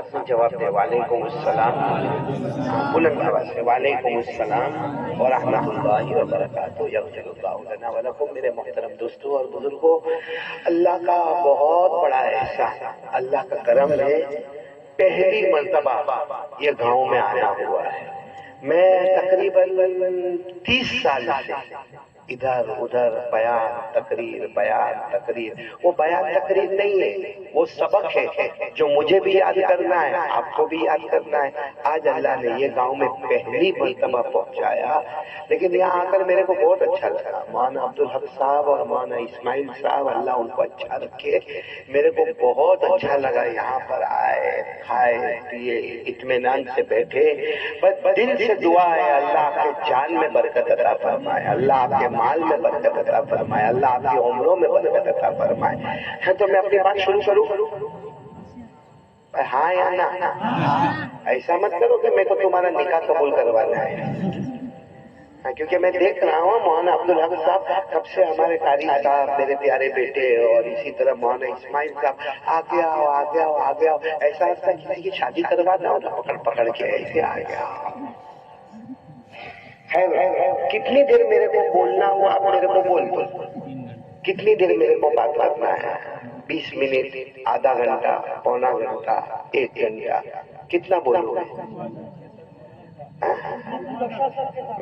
ساتھ میں جواب دے وعلیکم السلام، بلند آواز سے وعلیکم السلام ورحمۃ اللہ وبرکاتہ، یغفر اللہ لنا ولکم۔ میرے محترم دوستوں اور بزرگوں، اللہ کا بہت بڑا احسان، اللہ کا کرم ہے، پہلی مرتبہ یہ گاؤں میں آیا ہوا ہے۔ میں تقریباً 30 سال سے ادھر ادھر بیان تقریر وہ بیان تقریر نہیں ہے، وہ سبق ہے جو مجھے بھی یاد کرنا ہے، آپ کو بھی یاد کرنا ہے۔ آج اللہ نے یہ گاؤں میں پہلی مرتبہ پہنچایا، لیکن یہاں آ کر میرے کو بہت اچھا لگا۔ مولانا عبدالحق صاحب اور مولانا اسماعیل صاحب، اللہ ان کو اچھا رکھے، میرے کو بہت اچھا لگا۔ یہاں پر آئے، کھائے پیے، اطمینان سے بیٹھے، بس دل سے دعا ہے اللہ آپ کے جان میں برکت عطا فرمائے، اللہ آپ کے مال میں برکت عطا فرمائے، اللہ آپ کی عمروں میں برکت عطا فرمائے۔ تو میں اپنی بات شروع کروں؟ ہاں یا نہ؟ ایسا مت کرو کہ میرے کو تمہارا نکاح قبول کروانا ہے، کیونکہ میں دیکھ رہا ہوں مولانا عبدالحق صاحب کب سے ہمارے قاری صاحب، میرے پیارے بیٹے، اور اسی طرح مولانا اسماعیل صاحب آگے آؤ آگے آؤ آگے آؤ، ایسا لگتا کسی کی شادی کروانا ہو نا، پکڑ پکڑ کے ایسے آ گیا۔ کتنی دیر میرے کو بولنا ہوا، آپ میرے کو بول دو، کتنی دیر میرے کو بات کرنا ہے؟ 20 منٹ، آدھا گھنٹہ، پونا گھنٹہ، 1 گھنٹہ، کتنا بولوں گے؟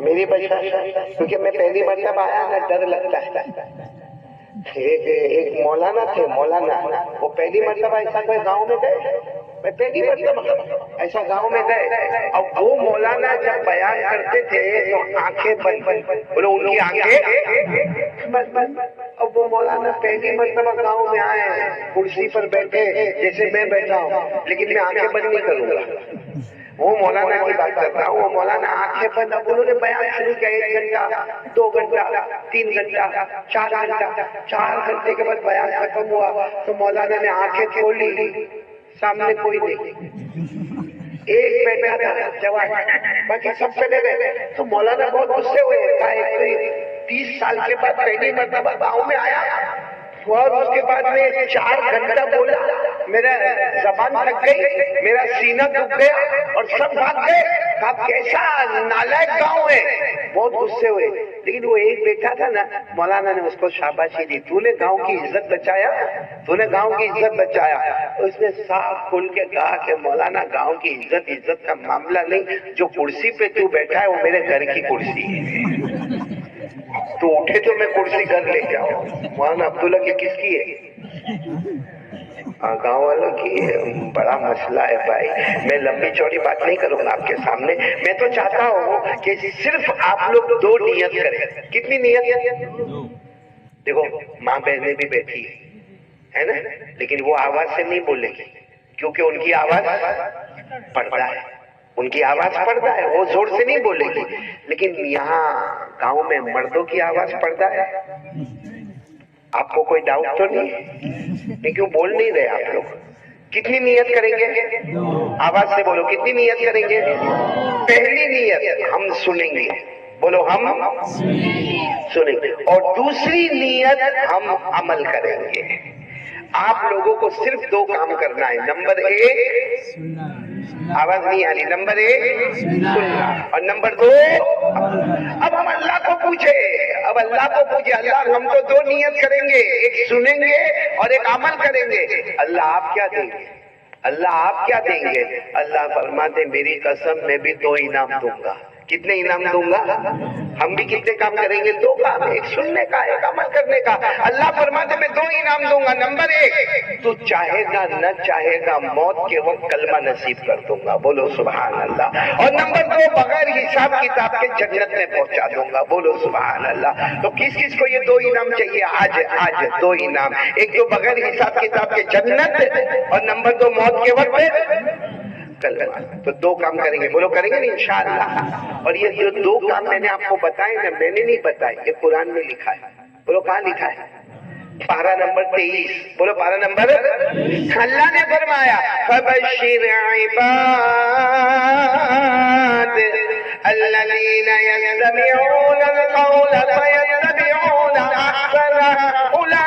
میری بشاشت، کیونکہ میں پہلی مرتبہ آیا نا، ڈر لگتا ہے۔ ایک مولانا تھے، مولانا، وہ پہلی مرتبہ ایسا کوئی گاؤں میں گئے، میں پہلی مرتبہ ایسا گاؤں میں گئے، اب وہ مولانا جب بیان کرتے تھے تو آنکھیں بند، بولو ان کی آنکھیں بند۔ اب وہ مولانا پہلی مرتبہ گاؤں میں آئے، کرسی پر بیٹھے جیسے میں بیٹھا ہوں، لیکن میں آنکھیں بند نہیں کروں گا۔ وہ مولانا کی بات کر رہا ہوں، وہ مولانا آنکھیں بند، اب انہوں نے بیان شروع کیا، 1 گھنٹہ، 2 گھنٹہ، 3 گھنٹہ، 4 گھنٹہ، 4 گھنٹے کے بعد بیان ختم ہوا تو مولانا نے آنکھیں کھولی، سامنے کوئی نہیں، ایک بیٹا تھا جوان، باقی سب چلے گئے۔ تو مولانا بہت غصے ہوئے، 30 سال کے بعد پہلی مرتبہ گاؤں میں آیا، اور اس کے بعد میں 4 گھنٹہ بولا، میرا زبان تھک گئی، میرا سینہ دکھ گیا، اور سب بھاگ گئے، کہا کیسا نالائق گاؤں ہے، بہت غصے ہوئے۔ لیکن وہ ایک بیٹا تھا نا، مولانا نے اس کو شاباشی دی، تو نے گاؤں کی عزت بچایا، تو نے گاؤں کی عزت بچایا۔ اس نے صاف کھل کے کہا کہ مولانا گاؤں کی عزت کا معاملہ نہیں، جو کرسی پہ تو بیٹھا ہے وہ میرے گھر کی کرسی ہے، تو اٹھے تو میں کرسی گھر لے کے آؤں۔ مولانا عبداللہ کی کس کی ہے؟ گاؤں والوں کی۔ بڑا مسئلہ ہے بھائی، میں لمبی چوڑی بات نہیں کروں گا آپ کے سامنے، میں تو چاہتا ہوں کہ صرف آپ لوگ 2 نیت کریں۔ کتنی نیت؟ دیکھو ماں بہنیں بھی بیٹھی ہے نا، لیکن وہ آواز سے نہیں بولے گی، کیونکہ ان کی آواز پردہ ہے، ان کی آواز پردہ ہے، وہ زور سے نہیں بولے گی۔ لیکن یہاں گاؤں میں مردوں کی آواز پردہ ہے، آپ کو کوئی ڈاؤٹ تو نہیں؟ کیوں بول نہیں رہے آپ لوگ؟ کتنی نیت کریں گے؟ آواز سے بولو، کتنی نیت کریں گے؟ پہلی نیت ہم سنیں گے، بولو ہم سنیں گے، اور دوسری نیت ہم عمل کریں گے۔ آپ لوگوں کو صرف 2 کام کرنا ہے، نمبر 1 آواز نہیں آ رہی، نمبر 1 سننا، اور نمبر 2 اب ہم اللہ کو پوچھے، اللہ ہم تو 2 نیت کریں گے، ایک سنیں گے اور ایک عمل کریں گے، اللہ آپ کیا دیں گے؟ اللہ فرماتے میری قسم میں بھی 2 انعام دوں گا۔ کتنے انعام دوں گا؟ ہم بھی کتنے کام کریں گے؟ 2 کام، ایک سننے کا، ایک عمل کرنے کا۔ اللہ فرماتے میں 2 انعام دوں گا، نمبر 1 تو چاہے گا نہ چاہے گا موت کے وقت کلمہ نصیب کر دوں گا، بولو سبحان اللہ، اور نمبر 2 بغیر حساب کتاب کے جنت میں پہنچا دوں گا، بولو سبحان اللہ۔ تو کس کس کو یہ 2 انعام چاہیے؟ آج 2 انعام، ایک تو بغیر حساب کتاب کے جنت، اور نمبر 2 موت کے وقت کلمہ۔ تو 2 کام کریں گے، بولو کریں گے نا انشاءاللہ۔ اور یہ جو 2 کام میں نے آپ کو بتائے نا، میں نے نہیں بتائے، یہ قرآن میں لکھا ہے، بولو کہاں لکھا ہے؟ پارہ نمبر 23، بولو پارہ نمبر، اللہ نے فرمایا فَبَشِّرْ عِبَادِ الَّذِينَ يَسْتَمِعُونَ الْقَوْلَ فَيَتَّبِعُونَ أَحْسَنَهُ أُولَٰئِكَ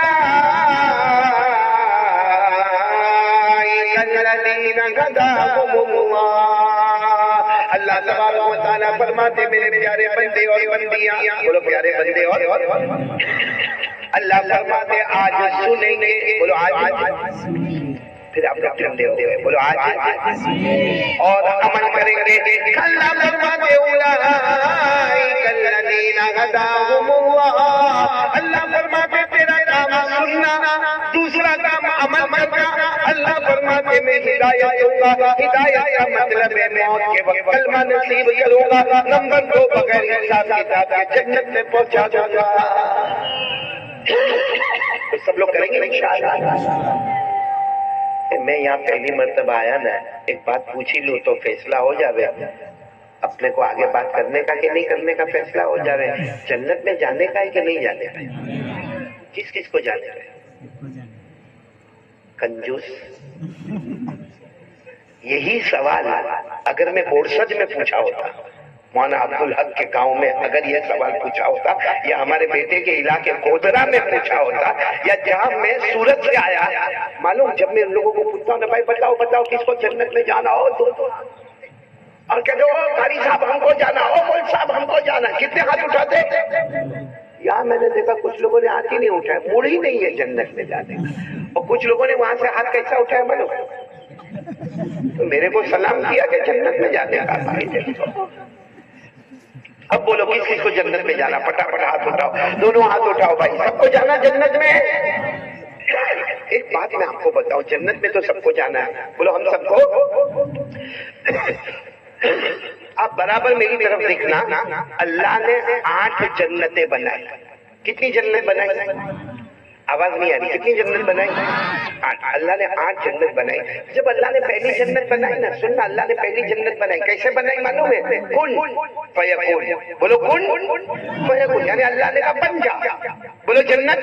الَّذِينَ هَدَاهُمُ فرماتے میرے پیارے بندے اور بندیاں، بولو پیارے بندے اور اللہ فرماتے آج سنیں گے، بولو آج، پھر آپ لوگ ٹھنڈے ہو گئے، بولو آج اور عمل کریں گے۔ اللہ فرماتے اولئک الذین ھداھم اللہ، اللہ فرماتے تیرا کام سننا، دوسرا کام عمل کرنا۔ اللہ فرماتے میں ہدایت دوں گا، ہدایت کا مطلب ہے موت کے وقت کلمہ نصیب کروں گا، نمبر 2 بغیر حساب کتاب کے جنت میں پہنچا دوں گا۔ تو سب لوگ کریں گے انشاءاللہ۔ میں یہاں پہلی مرتبہ آیا نا، ایک بات پوچھ ہی لوں تو فیصلہ ہو جاوے، اپنے کو آگے بات کرنے کا کہ نہیں کرنے کا فیصلہ ہو جاوے۔ جنت میں جانے کا ہے کہ نہیں جانے کا؟ کس کس کو جانے کا ہے؟ کنجوس؟ یہی سوال اگر میں بورسج میں پوچھا ہوتا، مولانا عبدالحق کے گاؤں میں اگر یہ سوال پوچھا ہوتا، یا ہمارے بیٹے کے علاقے گودرا میں پوچھا ہوتا، یا جہاں میں سورت سے آیا، معلوم جب میں ان لوگوں کو پوچھتا ہوں نا، بھائی بتاؤ بتاؤ کس کو جنت میں جانا ہو تو اور کہتے ہو قاری صاحب ہم کو جانا ہو، مول صاحب ہم کو جانا، کتنے ہاتھ اٹھاتے؟ یہاں میں نے دیکھا کچھ لوگوں نے ہاتھ ہی نہیں اٹھایا، موڑ ہی نہیں ہے جنت میں جانے کا، اور کچھ لوگوں نے وہاں سے ہاتھ کیسا اٹھایا معلوم؟ تو میرے کو سلام کیا کہ جنت میں جانے کا بھائی دیکھو۔ اب بولو کس کس کو جنت میں جانا؟ پٹافٹ ہاتھ اٹھاؤ، دونوں ہاتھ اٹھاؤ بھائی، سب کو جانا جنت میں؟ ایک بات میں آپ کو بتاؤں، جنت میں تو سب کو جانا ہے، بولو ہم سب کو۔ آپ برابر میری طرف دیکھنا، اللہ نے 8 جنتیں بنائی۔ کتنی جنت بنائی؟ آواز نہیں آ رہی، کتنی جنت بنائی؟ 8۔ اللہ نے 8 جنت بنائی۔ جب اللہ نے پہلی جنت بنائی نا، سننا، اللہ نے پہلی جنت بنائی کیسے بنائی معلوم ہے؟ کن فیکون، بولو کن فیکون، یعنی اللہ نے کہا بن جا، بولو جنت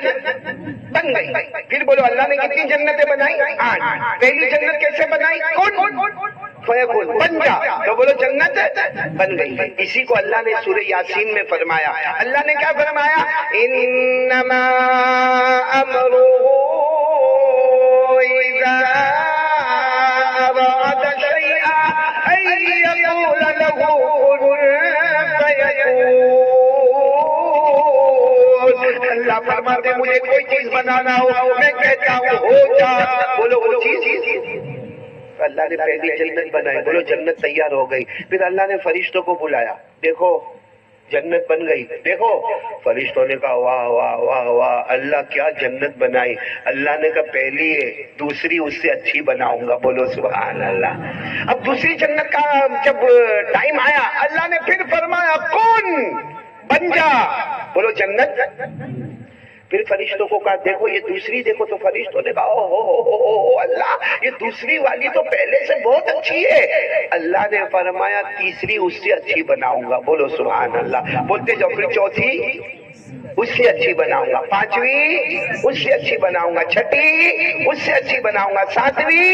بن گئی۔ پھر بولو اللہ نے کتنی جنتیں بنائی؟ 8۔ پہلی جنت کیسے بنائی؟ کن فیکون، بن جا، تو بولو جنت بن گئی۔ اسی کو اللہ نے سورہ یاسین میں فرمایا، اللہ نے کیا فرمایا؟ انما امره اذا اراد شيئا ان يقول له كن فيكون۔ اللہ فرماتے مجھے کوئی چیز بنانا ہو میں کہتا ہوں ہو جا، بولو وہ چیز۔ اللہ نے پہلی جنت بنائی، بولو جنت تیار ہو گئی۔ پھر اللہ نے فرشتوں کو بلایا، دیکھو جنت بن گئی، دیکھو۔ فرشتوں نے کہا واہ واہ واہ واہ، اللہ کیا جنت بنائی۔ اللہ نے کہا پہلی ہے، دوسری اس سے اچھی بناؤں گا، بولو سبحان اللہ۔ اب دوسری جنت کا جب ٹائم آیا، اللہ نے پھر فرمایا کون بن جا، بولو جنت۔ پھر فرشتوں کو کہا دیکھو یہ دوسری دیکھو، تو فرشتوں نے کہا او اللہ، یہ دوسری والی تو پہلے سے بہت اچھی ہے۔ اللہ نے فرمایا تیسری اس سے اچھی بناؤں گا، بولو سبحان اللہ۔ بولتے جاؤ، پھر چوتھی اس سے اچھی بناؤں گا، پانچویں اس سے اچھی بناؤں گا، چھٹی اس سے اچھی بناؤں گا، ساتویں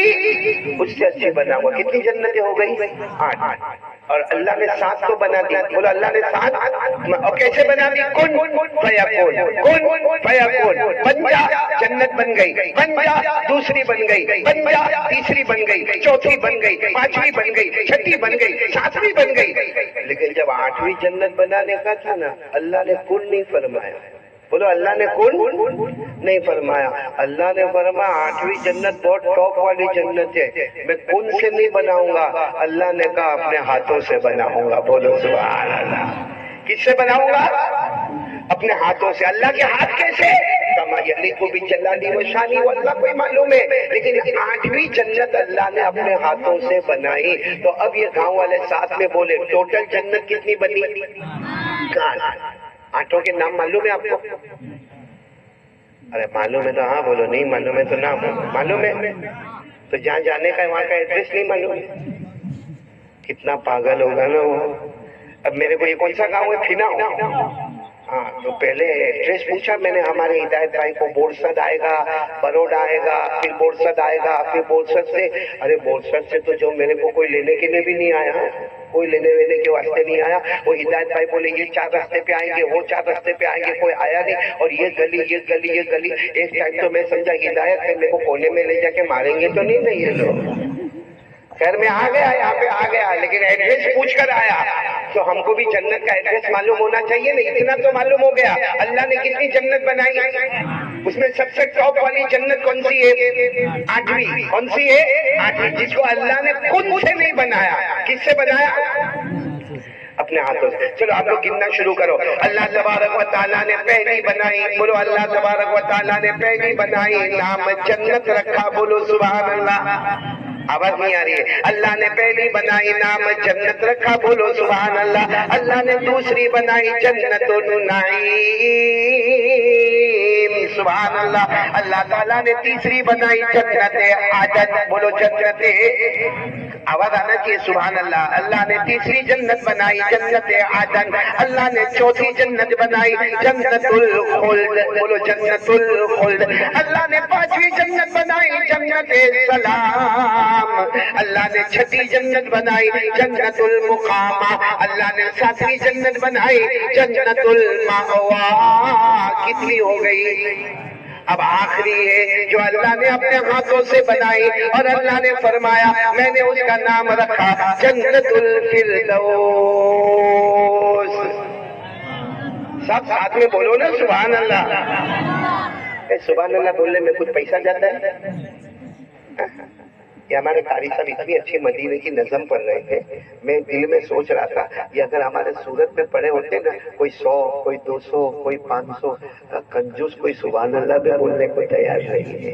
اس سے اچھی بناؤں گا۔ کتنی جنتیں ہو گئی؟ 8۔ اور اللہ نے 7 تو بنا دی، بولو اللہ نے 7۔ اور کیسے بنا دی؟ کن فیکون، کن فیکون، بن جا، جنت بن گئی، بن جا دوسری بن گئی، بن جا تیسری بن گئی، چوتھی بن گئی، پانچویں بن گئی، چھٹی بن گئی، ساتویں بن گئی۔ لیکن جب 8ویں جنت بنانے کا تھا نا، اللہ نے کن نہیں فرمایا، بولو اللہ نے کن نہیں فرمایا۔ اللہ نے فرمایا 8ویں جنت بہت ٹاپ والی جنت ہے، میں کن سے نہیں بناؤں گا، اللہ نے کہا اپنے ہاتھوں سے بناؤں گا، بولو سبحان اللہ۔ کس سے بناؤں گا؟ اپنے ہاتھوں سے۔ اللہ کے ہاتھ کیسے؟ کما یلیق بجلالہ و شانہ، وہ اللہ کو ہی معلوم ہے، لیکن 8ویں جنت اللہ نے اپنے ہاتھوں سے بنائی۔ تو اب یہ گاؤں والے ساتھ میں بولے ٹوٹل جنت کتنی بنی؟ 8 کے نام معلوم ہے آپ کو؟ ارے معلوم ہے تو ہاں بولو، نہیں معلوم ہے تو نہ معلوم ہے تو جہاں جانے کا ہے وہاں کا ایڈریس نہیں معلوم ہے۔ کتنا پاگل ہوگا نا وہ۔ اب میرے کو یہ کون سا گاؤں ہے؟ پھینا ہاں، تو پہلے ایڈریس پوچھا میں نے ہمارے ہدایت بھائی کو، بورسد آئے گا، بروڈ آئے گا، پھر بورسد آئے گا، پھر بورسد سے، ارے بورسد سے تو جو میرے کو کوئی لینے کے لیے بھی نہیں آیا، کوئی لینے وینے کے واسطے نہیں آیا۔ وہ ہدایت بھائی بولے یہ 4 راستے پہ آئیں گے، وہ 4 راستے پہ آئیں گے، کوئی آیا نہیں، اور یہ گلی یہ گلی یہ گلی۔ ایک ٹائم تو میں سمجھا ہدایت ہے میرے کو کونے میں لے جا کے ماریں گے تو نہیں یہ لوگ۔ خیر میں آ گیا یہاں پہ آ گیا، لیکن ایڈریس پوچھ کر آیا تو ہم کو بھی جنت کا ایڈریس معلوم ہونا چاہیے نا. اتنا تو معلوم ہو گیا اللہ نے کتنی جنت بنائی. اس میں سب سے ٹاپ والی جنت کون سی ہے؟ 8ویں. کون سی ہے؟ 8ویں، جس کو اللہ نے خود سے نہیں بنایا. کس سے بنایا؟ اپنے ہاتھوں سے. چلو آپ لوگ گننا شروع کرو. اللہ تبارک و تعالیٰ نے پہلی بنائی، بولو اللہ تبارک و تعالیٰ نے پہلی بنائی، نام جنت رکھا، بولو سبحان اللہ. آواز نہیں آ رہی ہے. اللہ نے پہلی بنائی نام جنت رکھا، بولو سبحان اللہ. اللہ نے دوسری بنائی جنت النعیم، سبحان اللہ. اللہ تعالیٰ نے تیسری بنائی جنت عدن، بولو جنت. آواز آنا چاہیے سبحان اللہ. اللہ نے تیسری جنت بنائی جنت عدن. اللہ نے چوتھی جنت بنائی جنت الخلد، بولو جنت الخلد. اللہ نے پانچویں جنت بنائی جنت سلام. اللہ نے چھٹی جنت بنائی جنت المقامہ. اللہ نے ساتویں جنت بنائی جنت المأوا. کتنی ہو گئی؟ اب آخری ہے جو اللہ نے اپنے ہاتھوں سے بنائی اور اللہ نے فرمایا میں نے اس کا نام رکھا جنت الفردوس. سب ساتھ میں بولو نا سبحان اللہ. سبحان اللہ بولنے میں کچھ پیسہ جاتا ہے؟ یہ ہمارے قاری صاحب اتنی اچھی مدینے کی نظم پڑھ رہے تھے، میں دل میں سوچ رہا تھا یہ اگر ہمارے صورت میں پڑھے ہوتے نا، کوئی 100 کوئی 200 کوئی 500 کنجوس کوئی سبحان اللہ بھی بولنے کو تیار نہیں ہے.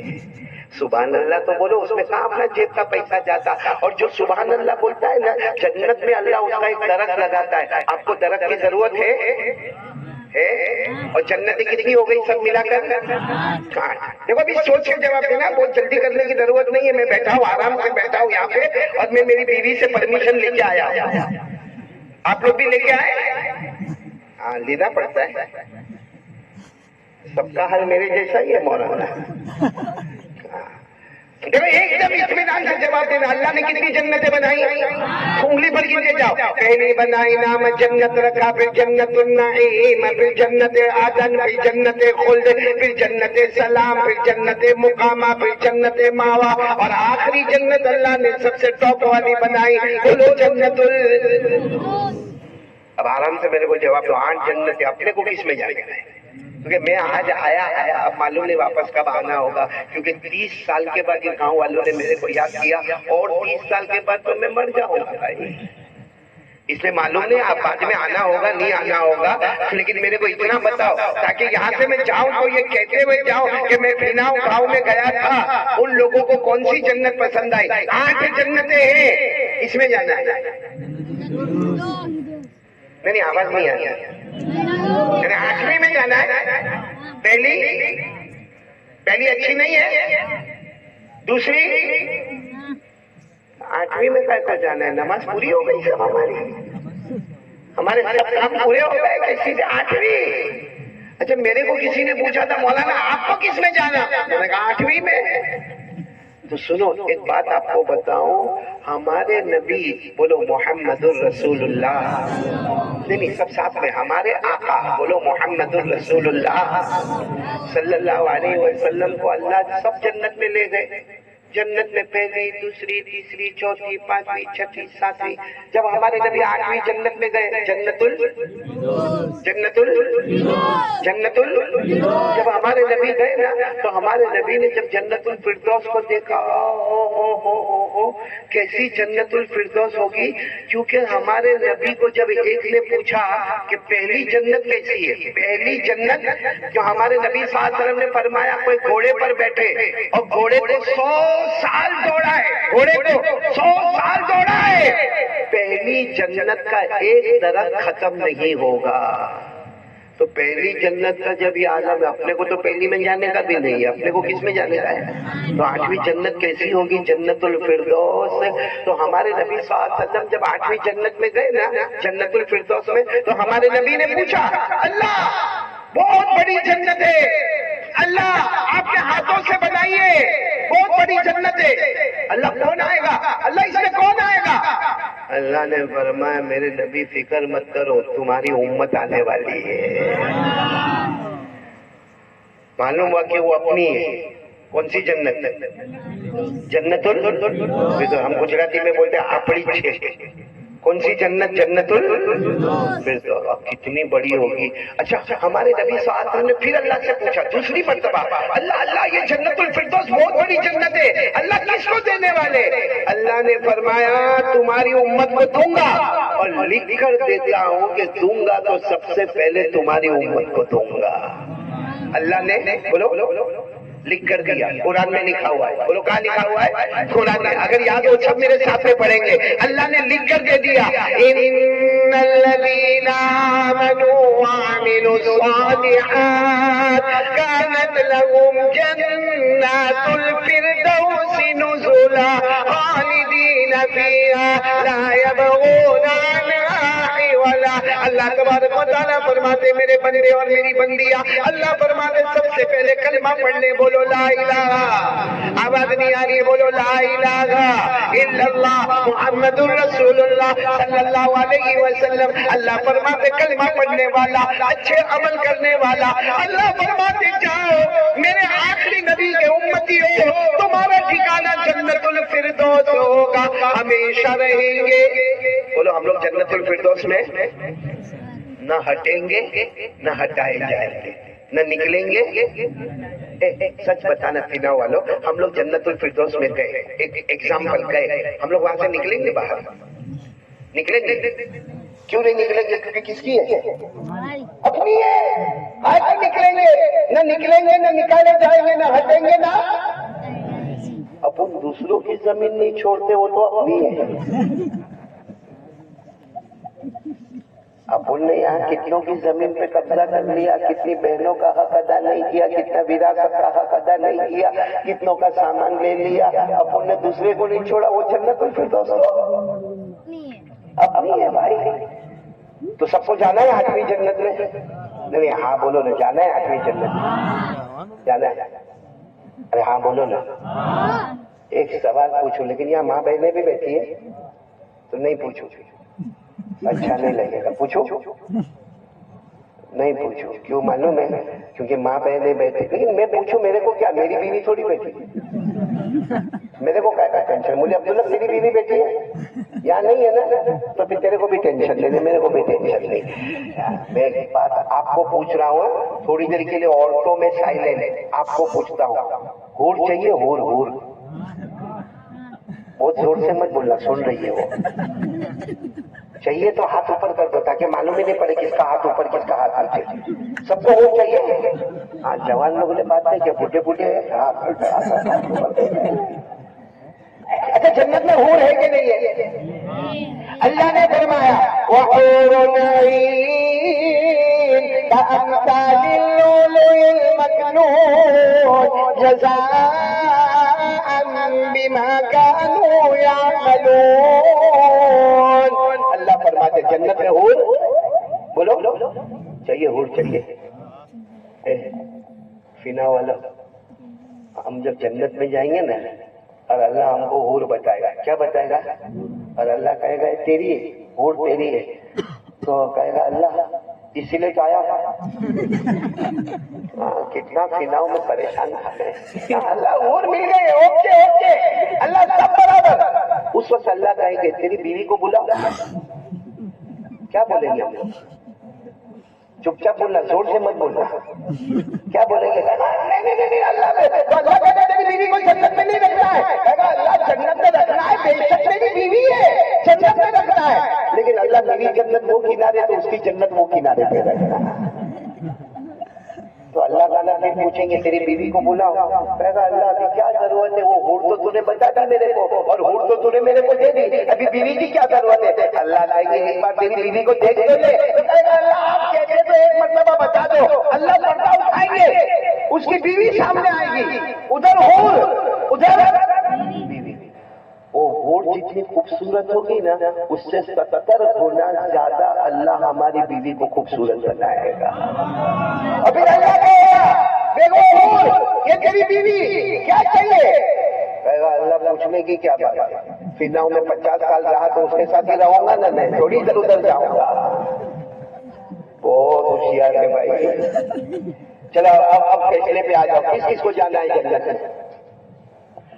سبحان اللہ تو بولو، اس میں کہاں اپنا جیب کا پیسہ جاتا. اور جو سبحان اللہ بولتا ہے نا، جنت میں اللہ اس کا ایک درخت لگاتا ہے. آپ کو درخت کی ضرورت ہے؟ اور جنتیں کتنی ہو گئی سب ملا کر؟ دیکھو ابھی سوچ کے جواب دینا، بہت جلدی کرنے کی ضرورت نہیں ہے. میں بیٹھا ہوں، آرام سے بیٹھا ہوں یہاں پہ، اور میں میری بیوی سے پرمیشن لے کے آیا. آپ لوگ بھی لے کے آئے؟ ہاں لینا پڑتا ہے. سب کا حال میرے جیسا ہی ہے مولانا. دیکھو ایک دم اطمینان سے جواب دینا. اللہ نے کتنی جنتیں بنائی؟ انگلی پر گنتے جاؤ. پہلی بنائی نام جنت رکھا، پھر جنت النعیم، پھر جنت عدن، پھر جنت خلد، پھر جنت سلام، پھر جنت مقامہ، پھر جنت ماوا، اور آخری جنت اللہ نے سب سے ٹاپ والی بنائی، بولو جنت اب آرام سے میرے کو جواب دو. 8 جنتیں اپنے کو کس میں جائے گا؟ کیونکہ میں آج آیا اب معلوم نہیں واپس کب آنا ہوگا، کیونکہ 30 سال کے بعد ان گاؤں والوں نے میرے کو یاد کیا، اور 30 سال کے بعد تو میں مر جاؤں گا بھائی. اس لیے معلوم نہیں آپ بعد میں آنا ہوگا نہیں آنا ہوگا، لیکن میرے کو اتنا بتاؤ تاکہ یہاں سے میں جاؤں تو یہ کہتے ہوئے جاؤں کہ میں بھیناؤں گاؤں میں گیا تھا. ان لوگوں کو کون سی جنت پسند آئی؟ 8 جنتیں ہیں، اس میں جانا ہے. نہیں آواز نہیں آ رہی. 8ویں میں جانا ہے. پہلی اچھی نہیں ہے، دوسری 8ویں میں کیسے جانا ہے؟ نماز پوری ہو گئی سب ہمارے سب کام پورے ہو گئے کسی سے 8ویں. اچھا میرے کو کسی نے پوچھا تھا مولانا آپ کو کس میں جانا؟ میں نے کہا 8ویں میں. تو سنو ایک بات آپ کو بتاؤں، ہمارے نبی بولو محمد الرسول اللہ، نہیں سب ساتھ میں، ہمارے آقا بولو محمد الرسول اللہ صلی اللہ علیہ وسلم کو اللہ سب جنت میں لے گئے. جنت میں پہلی، دوسری، تیسری، چوتھی، 5ویں، 6ٹھی، 7ویں. جب ہمارے نبی 8ویں جنت میں گئے، جب ہمارے نبی گئے نا تو ہمارے نبی نے جب جنت الفردوس کو دیکھا، کیسی جنت الفردوس ہوگی. کیونکہ ہمارے نبی کو جب ایک نے پوچھا کہ پہلی جنت کیسی ہے، پہلی جنت جو ہمارے نبی صلی اللہ علیہ وسلم نے فرمایا کوئی گھوڑے پر بیٹھے اور گھوڑے کو 100 سال دوڑا ہے، گھوڑے کو 100 سال دوڑا ہے، پہلی جنت کا ایک درخت ختم نہیں ہوگا. تو پہلی جنت کا جب یہ عالم ہے، اپنے کو تو پہلی میں جانے کا بھی نہیں ہے، اپنے کو کس میں جانے کا ہے؟ تو 8ویں جنت کیسی ہوگی؟ جنت الفردوس. تو ہمارے نبی صلی اللہ علیہ وسلم جب 8ویں جنت میں گئے نا جنت الفردوس میں، تو ہمارے نبی نے پوچھا اللہ بہت بڑی جنت ہے، اللہ آپ کے ہاتھوں سے بنائیے، بہت بڑی جنت ہے، اللہ کون آئے گا؟ اللہ اس میں کون آئے گا؟ اللہ نے فرمایا میرے نبی فکر مت کرو، تمہاری امت آنے والی ہے. معلوم ہوا کہ وہ اپنی ہے، کون سی جنت؟ جنت ہم گجراتی میں بولتے ہیں آپڑی چھ. کون سی جنت؟ جنت الفردوس. کتنی بڑی ہوگی. اچھا ہمارے نبی صلی اللہ علیہ وسلم نے پھر اللہ سے پوچھا دوسری مرتبہ, اللہ یہ جنت الفردوس بہت بڑی جنت ہے, اللہ کس کو دینے والے؟ اللہ نے فرمایا تمہاری امت کو دوں گا, اور لکھ کر دیتا ہوں کہ دوں گا تو سب سے پہلے تمہاری امت کو دوں گا. اللہ نے بولو لکھ کر دیا. قرآن میں لکھا ہوا ہے. بولو کہاں لکھا ہوا ہے؟ قرآن میں. اگر یاد ہو سب میرے ساتھ میں پڑھیں گے. اللہ نے لکھ کر دے دیا ان الذین آمنوا وعملوا الصالحات كانت لهم جنات الفردوس نزلا خالدین فیہا لا یبغون عنہا حولا. اللہ تبارک و تعالیٰ فرماتے میرے بندے اور میری بندیاں, اللہ فرماتے سب سے پہلے کلمہ پڑھنے بولو لا الہ. آواز نہیں آ رہی ہے؟ بولو لا الہ الا اللہ محمد الرسول اللہ صلی اللہ علیہ وسلم. اللہ فرماتے کلمہ پڑھنے والا, اچھے عمل کرنے والا. اللہ فرماتے جاؤ میرے آخری نبی کے امتی ہو, تمہارا ٹھکانہ جنت الفردوس ہوگا, ہمیشہ رہیں گے. بولو ہم لوگ جنت الفردوس میں نہ ہٹیں گے نہ ہٹائے جائیں گے, نہ نکلیں گے. سچ بتانا پینا والوں, ہم لوگ جنت الفردوس میں گئے, ایک ایگزامپل گئے, ہم لوگ وہاں سے نکلیں گے باہر؟ نکلیں گے. کیوں نہیں نکلیں گے؟ کیونکہ کس کی ہے؟ اپنی ہے. آج نکلیں گے نہ نکلیں گے نہ نکالے جائیں گے نہ ہٹیں گے نہ. اپن دوسروں کی زمین نہیں چھوڑتے, وہ تو اپنی ہے. اپن نے یہاں کتنوں کی زمین پہ قبضہ کر لیا, کتنی بہنوں کا حق ادا نہیں کیا, کتنا وراثت کا حق ادا نہیں کیا, کتنوں کا سامان لے لیا. اپن نے دوسرے کو نہیں چھوڑا, وہ جنت الفردوس اپنی ہے بھائی. تو سب کو جانا ہے آٹھویں جنت میں؟ نہیں, ہاں بولو نا, جانا ہے آٹھویں جنت میں؟ جانا ہے؟ ارے ہاں بولو نا. ایک سوال پوچھو, لیکن یہاں ماں بہنیں بھی بیٹھی ہے تو نہیں پوچھو, اچھا نہیں لگے گا. پوچھو نہیں پوچھو. کیوں معلوم ہے؟ کیونکہ ماں بہنیں بیٹھی. لیکن میں پوچھوں میرے کو کیا, میری بیوی تھوڑی بیٹھی, میرے کو کیا ٹینشن. مجھے عبداللہ تیری بیوی بیٹھی ہے یا نہیں ہے نا, تو پھر تیرے کو بھی ٹینشن لینے, میرے کو بھی ٹینشن نہیں. میں ایک بات آپ کو پوچھ رہا ہوں, تھوڑی دیر کے لیے عورتوں میں سائلنٹ آپ کو پوچھتا ہوں, ہور چاہیے؟ ہور ہور بہت زور سے مت بولنا, سن رہی ہے وہ. چاہیے تو ہاتھ اوپر کر دو تاکہ معلوم ہی نہیں پڑے کس کا ہاتھ اوپر کس کا ہاتھ نیچے. سب کو ہور چاہیے. ہاں جوان لوگوں نے بات ہے کہ بوڑھے بوڑھے. اچھا جنت میں ہور ہے کہ نہیں ہے؟ اللہ نے فرمایا وَحُورٌ عِينٌ كَأَمْثَالِ اللُّؤْلُؤِ الْمَكْنُونِ جَزَاءً بِمَا كَانُوا يَعْمَلُونَ. اللہ فرماتے جنت میں ہور, بولو چاہیے, ہور چاہیے. فنا والا, ہم جب جنت میں جائیں گے نا, اور اللہ ہم کو ہور بتائے گا. کیا بتائے گا؟ اور اللہ کہے گا تیری ہے ہور, تیری ہے. تو کہے گا اللہ اسی لیے آیا تھا. کتنا فناؤ میں پریشان تھا. اللہ ہور مل گئے, اوکے اوکے, اللہ سب برابر. اس وقت اللہ کہے گا تیری بیوی کو بلا. کیا بولیں گے ہم لوگ؟ چپ چاپ بولنا, زور سے مت بولنا. کیا بولیں گے؟ نہیں اللہ تیری بیوی کو جنت میں نہیں رکھنا ہے. اللہ جنت میں رکھنا ہے, بے شک میری بیوی ہے, جنت میں رکھنا ہے. لیکن اللہ میری جنت وہ کنارے تو اس کی جنت وہ کنارے پہ رکھنا. تو اللہ تعالیٰ پھر پوچھیں گے تیری بیوی کو بلاؤ. کہے گا اللہ ابھی کیا ضرورت ہے, وہ ہور تو نے بتا تھا میرے کو, اور ہور تو نے میرے کو دے دی, ابھی بیوی کی کیا ضرورت ہے؟ اللہ کہے گا ایک بار تیری بیوی کو دیکھ لے. کہے گا اللہ آپ کہتے تو ایک مرتبہ بتا دو. اللہ پردہ اٹھائیں گے, اس کی بیوی سامنے آئے گی, ادھر ہور ادھر بیوی. وہ ہور جتنی خوبصورت ہوگی نا, اس سے 70 گنا زیادہ اللہ ہماری بیوی کو خوبصورت بنائے گا. ابھی اللہ کہے گا دیکھو ہور یہ تیری بیوی کیا چاہیے؟ کہے گا اللہ پوچھنے کی کیا بات ہے, فناؤں میں 50 سال رہا تو اس کے ساتھ ہی رہوں گا نا, میں تھوڑی ادھر ادھر جاؤں گا. بہت ہوشیار ہے بھائی. چلو اب فیصلے پہ آ جاؤ, کس کس کو جانا ہے جنت؟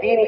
3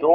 2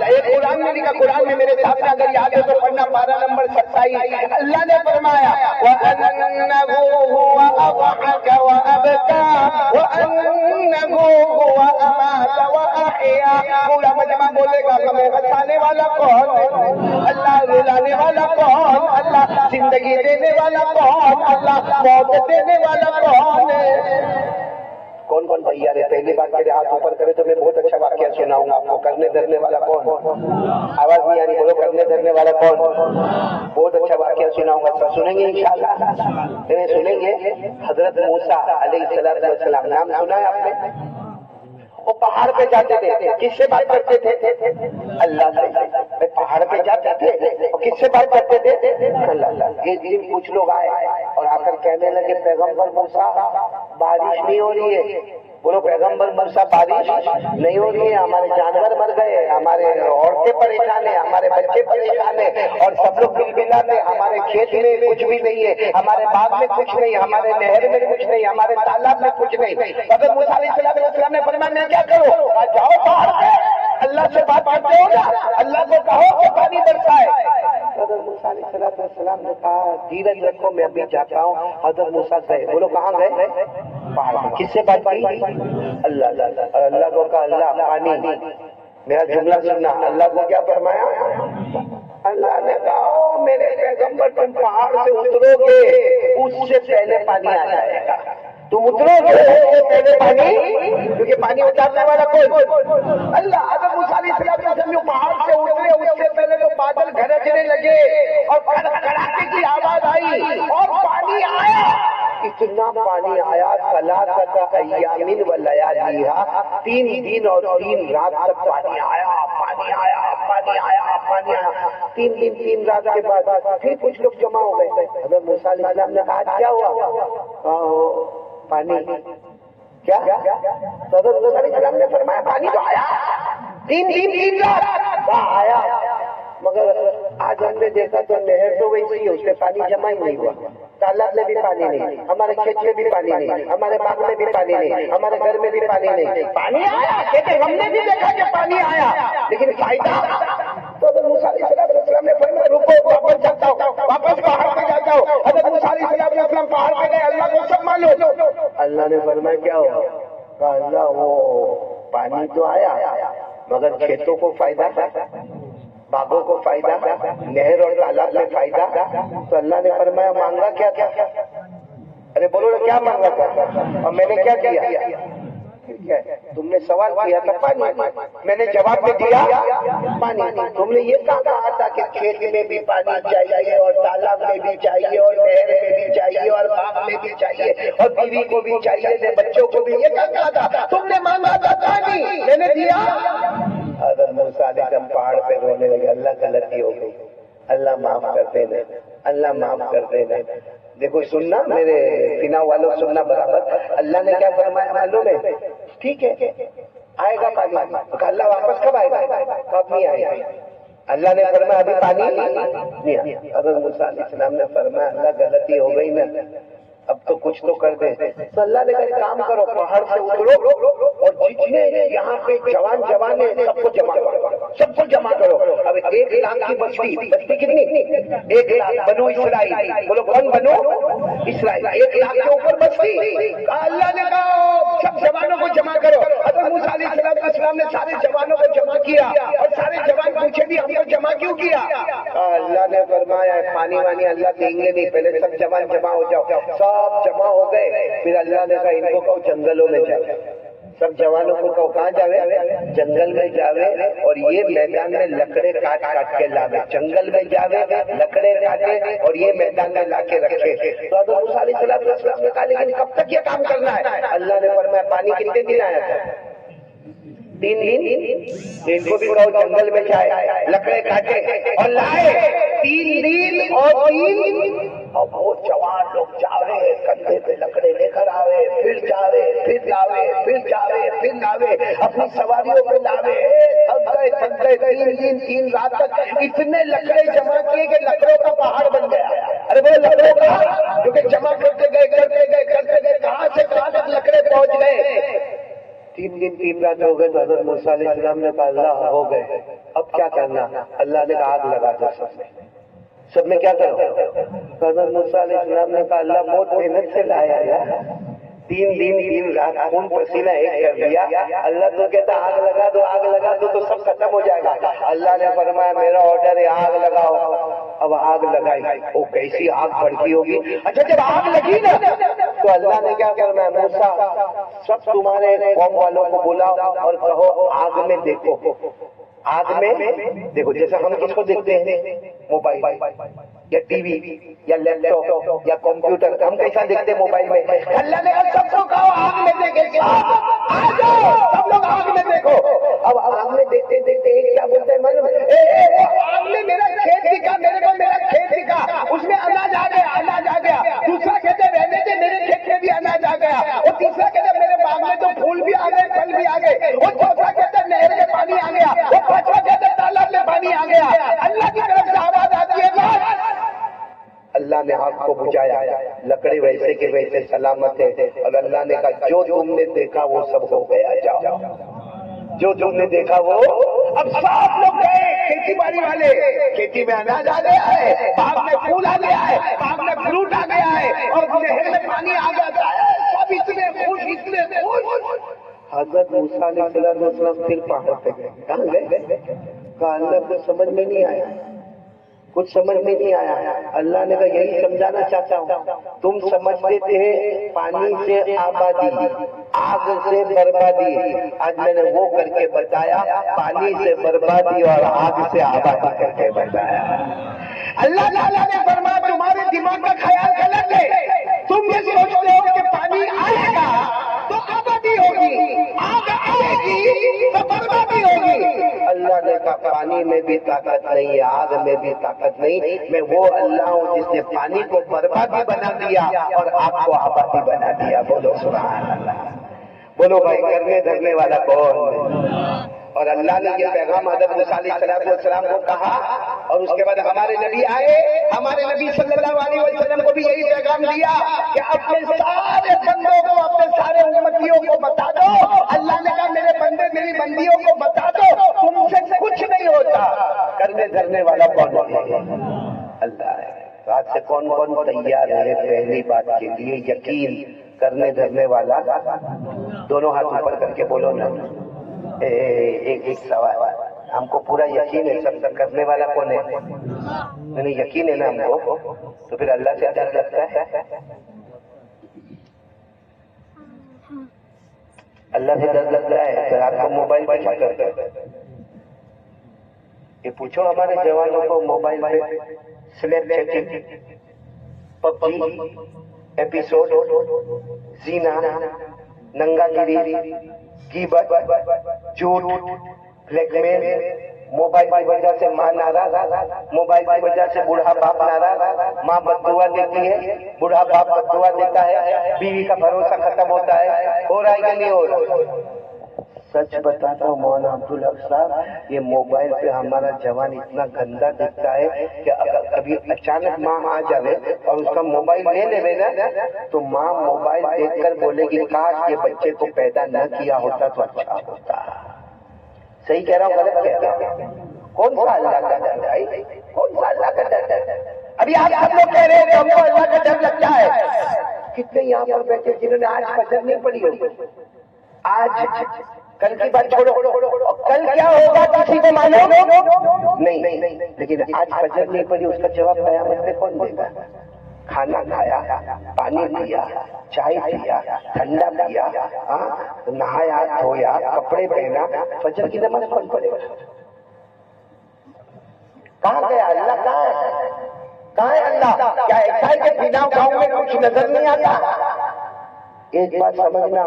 اللہ ایک قرآن میں لکھا، قرآن میں میرے سامنے اگر یاد ہے تو پڑھنا، 12 نمبر 27، اللہ نے فرمایا وَأَنَّهُ هُوَ أَضْحَكَ وَأَبْكَىٰ وَأَنَّهُ هُوَ أَمَاتَ وَأَحْيَا۔ پورا مجمع بولے گا کہ میں ہنسانے والا کون ہے؟ اللہ رلانے والا کون؟ اللہ زندگی دینے والا کون؟ اللہ موت دینے والا کون ہے؟ کون کون تیار ہے؟ پہلی بات میرے ہاتھ اوپر کرے تو میں بہت اچھا واقعہ سناؤں گا آپ کو۔ کرنے دھرنے والا کون؟ آواز نہیں آنی، بولو کرنے دھرنے والا کون؟ بہت اچھا واقعہ سناؤں گا، سنیں گے انشاءاللہ؟ سنیں گے حضرت موسیٰ علیہ السلام، نام سنا ہے آپ نے؟ وہ پہاڑ پہ جاتے تھے، کس سے بات کرتے تھے؟ اللہ سے۔ پہاڑ پہ جاتے تھے اور کس سے بات کرتے تھے؟ اللہ۔ ایک دن کچھ لوگ آئے اور آ کر کہنے لگے پیغمبر موسیٰ بارش نہیں ہو رہی ہے۔ بولو پیغمبر موسیٰ بارش نہیں ہو رہی ہے، ہمارے جانور مر گئے، ہمارے عورتیں پریشان ہیں، ہمارے بچے پریشان ہیں، اور سب لوگ بلبلاتے ہیں، ہمارے کھیت میں کچھ بھی نہیں ہے، ہمارے باغ میں کچھ نہیں، ہمارے نہر میں کچھ نہیں، ہمارے تالاب میں کچھ نہیں۔ حضرت موسیٰ علیہ السلام نے فرمایا میں کیا کروں؟ جاؤ باہر پہ اللہ سے بات کرتے ہو نا، اللہ کو کہو کہ پانی برسائے۔ حضرت موسیٰ علیہ السلام نے کہا دھیرج رکھو میں ابھی جاتا ہوں۔ حضرت موسیٰ گئے، بولو کہاں گئے؟ پہاڑ۔ کس سے بات کی؟ اللہ۔ اور اللہ کو کہا اللہ پانی، میرا جملہ سننا، اللہ کو کیا فرمایا؟ اللہ نے کہا او میرے پیغمبر تم پہاڑ سے اترو گے اس سے پہلے پانی آ جائے گا، تم اترو گے اس سے پہلے پانی، کیونکہ پانی اتارنے والا کوئی اللہ۔ حضرت موسیٰ علیہ السلام جو پہاڑ سے اترے اس سے پہلے تو بادل گرجنے لگے اور کڑاکے کی آواز آئی اور پانی آیا، اتنا پانی آیا ثلاثۃ ایام ولیالیھا، 3 دن اور 3 رات تک پانی آیا، پانی آیا، پانی آیا، پانی آیا۔ 3 دن 3 رات کے بعد پھر کچھ لوگ جمع ہو گئے۔ حضرت موسیٰ علیہ السلام نے کہا کیا ہوا؟ پانی کیا؟ حضرت موسیٰ علیہ السلام نے فرمایا پانی تو آیا، 3 دن 3 رات آیا، مگر آج ہم نے دیکھا تو نہر تو ویسی ہے، اس میں پانی جمع ہی نہیں ہوا، تالاب میں بھی پانی نہیں، ہمارے کھیت میں بھی پانی نہیں، ہمارے باغ میں بھی پانی نہیں، ہمارے گھر میں بھی پانی نہیں۔ پانی آیا کہتے ہم نے بھی دیکھا کہ پانی آیا، لیکن فائدہ؟ تو حضرت موسیٰ علیہ السلام نے فرمایا رکو واپس جاتا ہوں، واپس پہاڑ پہ جاتا ہوں۔ حضرت موسیٰ علیہ السلام پہاڑ پہ گئے، اللہ کو سب معلوم۔ اللہ نے فرمایا کیا ہوا؟ کہا اللہ وہ پانی تو آیا مگر کھیتوں کو فائدہ، باغوں کو فائدہ، نہر اور تالاب میں فائدہ، تو اللہ نے فرمایا مانگا کیا تھا؟ ارے بولو نا کیا مانگا تھا؟ اور میں نے کیا کیا؟ تم نے سوال کیا تھا پانی، میں نے جواب میں دیا پانی۔ تم نے یہ کہا تھا کہ کھیت میں بھی پانی چاہیے اور تالاب میں بھی چاہیے اور نہر میں بھی چاہیے اور باغ میں بھی چاہیے اور بیوی کو بھی چاہیے، بچوں کو بھی، یہ کہا تھا؟ تم نے مانگا تھا پانی، میں نے دیا۔ حضرت موسیٰ علیہ السلام پہاڑ پہ رونے لگے، اللہ غلطی ہو گئی، اللہ معاف کر دینا، اللہ معاف کر دینا۔ دیکھو سننا میرے فنا والوں، سننا برابر۔ اللہ نے کیا فرمایا معلوم ہے؟ ٹھیک ہے آئے گا پانی، اللہ واپس کب آئے گا؟ کب نہیں آئے گا؟ اللہ نے فرمایا ابھی پانی نہیں آیا۔ حضرت موسیٰ علیہ السلام نے فرمایا اللہ غلطی ہو گئی نا، اب تو کچھ تو کر دے۔ تو اللہ نے کہا کام کرو، پہاڑ سے اترو اور جتنے یہاں پہ جوان ہیں سب کو جمع کرو، سب کو جمع کرو۔ اب 1 لاکھ کی بستی کتنی؟ 1 لاکھ بنو اسرائیل، بولو کون بنو اسرائیل؟ 1 لاکھ کے اوپر بستی۔ اللہ نے کہا سب جوانوں کو جمع کرو۔ حضرت موسیٰ علیہ السلام نے سارے جوانوں کو جمع کیا اور سارے جوان پوچھے بھی ہم کو جمع کیوں کیا؟ اللہ نے فرمایا پانی وانی اللہ دیں گے نہیں، پہلے سب جوان جمع ہو جاؤ۔ سب جمع ہو گئے، پھر اللہ نے کہا ان کو کہو جنگلوں میں جاؤ، سب جوانوں کو کہو کہاں جاوے؟ جنگل میں جاوے، اور یہ میدان میں لکڑے کاٹ کاٹ کے لاوے، جنگل میں جاوے لکڑے کاٹے اور یہ میدان میں لا کے رکھے۔ تو حضرت موسیٰ علیہ السلام نے کہا لیکن کب تک یہ کام کرنا ہے؟ اللہ نے فرمایا پانی کتنے دن آیا تھا؟ 3 دن۔ ان کو بھی کہو جنگل میں جائے، لکڑے کاٹے اور لائے، 3 دن اور 3۔ اور وہ جوان لوگ جاوے کندھے پہ لکڑے لے کر آوے، پھر جاوے، پھر لاوے، پھر جاوے، پھر لاوے، اپنی سواریوں پہ لاوے، تھک گئے 3 دن 3 رات تک اتنے لکڑے جمع کیے کہ لکڑوں کا پہاڑ بن گیا۔ ارے وہ لکڑوں کا جو کہ جمع کرتے گئے کہاں سے کہاں تک لکڑے پہنچ گئے؟ 3 دن 3 رات ہو گئے تو حضرت موسیٰ علیہ السلام نے کہا اللہ ہو گئے اب کیا کرنا؟ اللہ نے کہا آگ لگا دو سب میں کیا کرو؟ حضرت موسیٰ علیہ السلام نے کہا اللہ بہت محنت سے لایا یار 3 دن 3 رات خون پسینہ ایک کر دیا اللہ تو کہتا آگ لگا دو تو سب ختم ہو جائے گا اللہ نے فرمایا میرا آرڈر ہے آگ لگاؤ اب آگ لگائی وہ کیسی آگ بھڑکی ہوگی اچھا جب آگ لگی نا تو اللہ نے کیا کرنا ہے موسیٰ سب تمہارے قوم والوں کو بلاؤ اور کہو آگ میں دیکھو آگ میں دیکھو جیسا ہم کس کو دیکھتے ہیں موبائل یا ٹی وی یا لیپ ٹاپ یا کمپیوٹر ہم کیسا دیکھتے ہیں موبائل میں اللہ نے کہا سب کو کہو آگ میں دیکھیں سب لوگ آگ میں دیکھو اب آگ میں دیکھتے دیکھتے کیا بولتے ہیں آگ میں میرا کھیت دکھا میرے کو میرا کھیت دکھا اس میں اناج آ گیا دوسرا کہتے رہنے سے میرے کھیت میں بھی اناج آ گیا اور تیسرا کہتے میرے باغ میں تو پھول بھی آ گئے پھل بھی آ گئے اور چوتھا کہتے نہر میں پانی آ گیا اور پانچواں کہتے تالاب میں پانی آ گیا اللہ کی طرف سے آواز آتی ہے اللہ نے آگ کو بجھایا لکڑی ویسے کے ویسے سلامت ہے اور اللہ نے کہا جو تم نے دیکھا وہ سب ہو گیا جاؤ جو تم نے دیکھا وہ اب سب لوگ گئے کھیتی باڑی والے کھیتی میں اناج آ گیا ہے باغ میں پھول آ گیا ہے باغ میں فروٹ آ گیا ہے اور نہر میں پانی آ گیا ہے سب اتنے خوش حضرت موسیٰ علیہ السلام پھر پہاڑ پہ گئے کہاں گئے کہا اللہ کو سمجھ میں نہیں آیا کچھ سمجھ میں نہیں آیا اللہ نے کہا یہی سمجھانا چاہتا ہوں تم سمجھتے تھے پانی سے آبادی آگ سے بربادی آج میں نے وہ کر کے بتایا پانی سے بربادی اور آگ سے آبادی کر کے بتایا اللہ تعالیٰ نے فرمایا تمہارے دماغ کا خیال غلط ہے تم یہ سوچتے ہو کہ پانی آئے گا تو آبادی ہوگی آگ آئے گی تو بربادی ہوگی اللہ نے کہا پانی میں بھی طاقت نہیں ہے آگ میں بھی طاقت نہیں میں وہ اللہ ہوں جس نے پانی کو بربادی بنا دیا اور آگ کو آبادی بنا دیا بولو سبحان اللہ بولو بھائی کرنے دھرنے والا کون اور اللہ نے یہ پیغام حضرت موسیٰ علیہ السلام کو کہا اور اس کے بعد ہمارے نبی آئے ہمارے نبی صلی اللہ علیہ وسلم کو بھی یہی پیغام دیا کہ اپنے سارے بندوں کو اپنے سارے امتیوں کو بتا دو اللہ نے کہا میرے بندے میری بندیوں کو بتا دو تم سے کچھ نہیں ہوتا کرنے دھرنے والا کون ہے اللہ ہے آج سے کون تیار ہے پہلی بات کے لیے یقین کرنے دھرنے والا دونوں ہاتھ اوپر کر کے بولو نا ایک سوال ہم کو پورا یقین ہے سب کرنے والا کون ہے نہیں یقین ہے نا ہم کو تو پھر اللہ سے ڈر لگتا ہے اللہ سے ڈر لگتا ہے پھر آپ کو موبائل پہ کیا کرتا ہے یہ پوچھو ہمارے جوانوں کو موبائل پہ سلیپ چیٹنگ پب جی ایپیسوڈ زینا ننگا گیری غیبت جھوٹ بلیک میل موبائل کی وجہ سے ماں ناراض موبائل کی وجہ سے بوڑھا باپ ناراض ماں بد دعا دیتی ہے بوڑھا باپ بد دعا دیتا ہے بیوی کا بھروسہ ختم ہوتا ہے ہو رہا ہے کہ نہیں ہو رہا سچ بتاتا ہوں مولانا عبدالحق صاحب یہ موبائل پہ ہمارا جوان اتنا گندا دکھتا ہے کہ اگر کبھی اچانک ماں آ جائے اور اس کا موبائل لے لے نا تو ماں موبائل دیکھ کر بولے گی کاش یہ بچے کو پیدا نہ کیا ہوتا تو اچھا ہوتا صحیح کہہ رہا ہوں غلط کہہ رہا ہوں کون سا اللہ کا ڈر ہے کون سا اللہ کا ڈر ہے ابھی آپ سب لوگ کہہ رہے ہیں ہم کو اللہ کا ڈر لگتا ہے کتنے یہاں پر بیٹھے جنہوں نے آج فجر نہیں پڑھی ہوگی آج کل کی بات چھوڑو کل کیا ہوگا کسی کو معلوم نہیں لیکن آج فجر نہیں پڑی اس کا جواب قیامت میں کون دے گا کھانا کھایا پانی پیا چائے پیا ٹھنڈا پیا نہایا دھویا کپڑے پہنا فجر کی نماز کون پڑے گا کہاں گیا اللہ کہاں ہے اللہ کیا ایسا ہے کہ بنا گاؤں میں کچھ نظر نہیں آتا ایک بات سمجھنا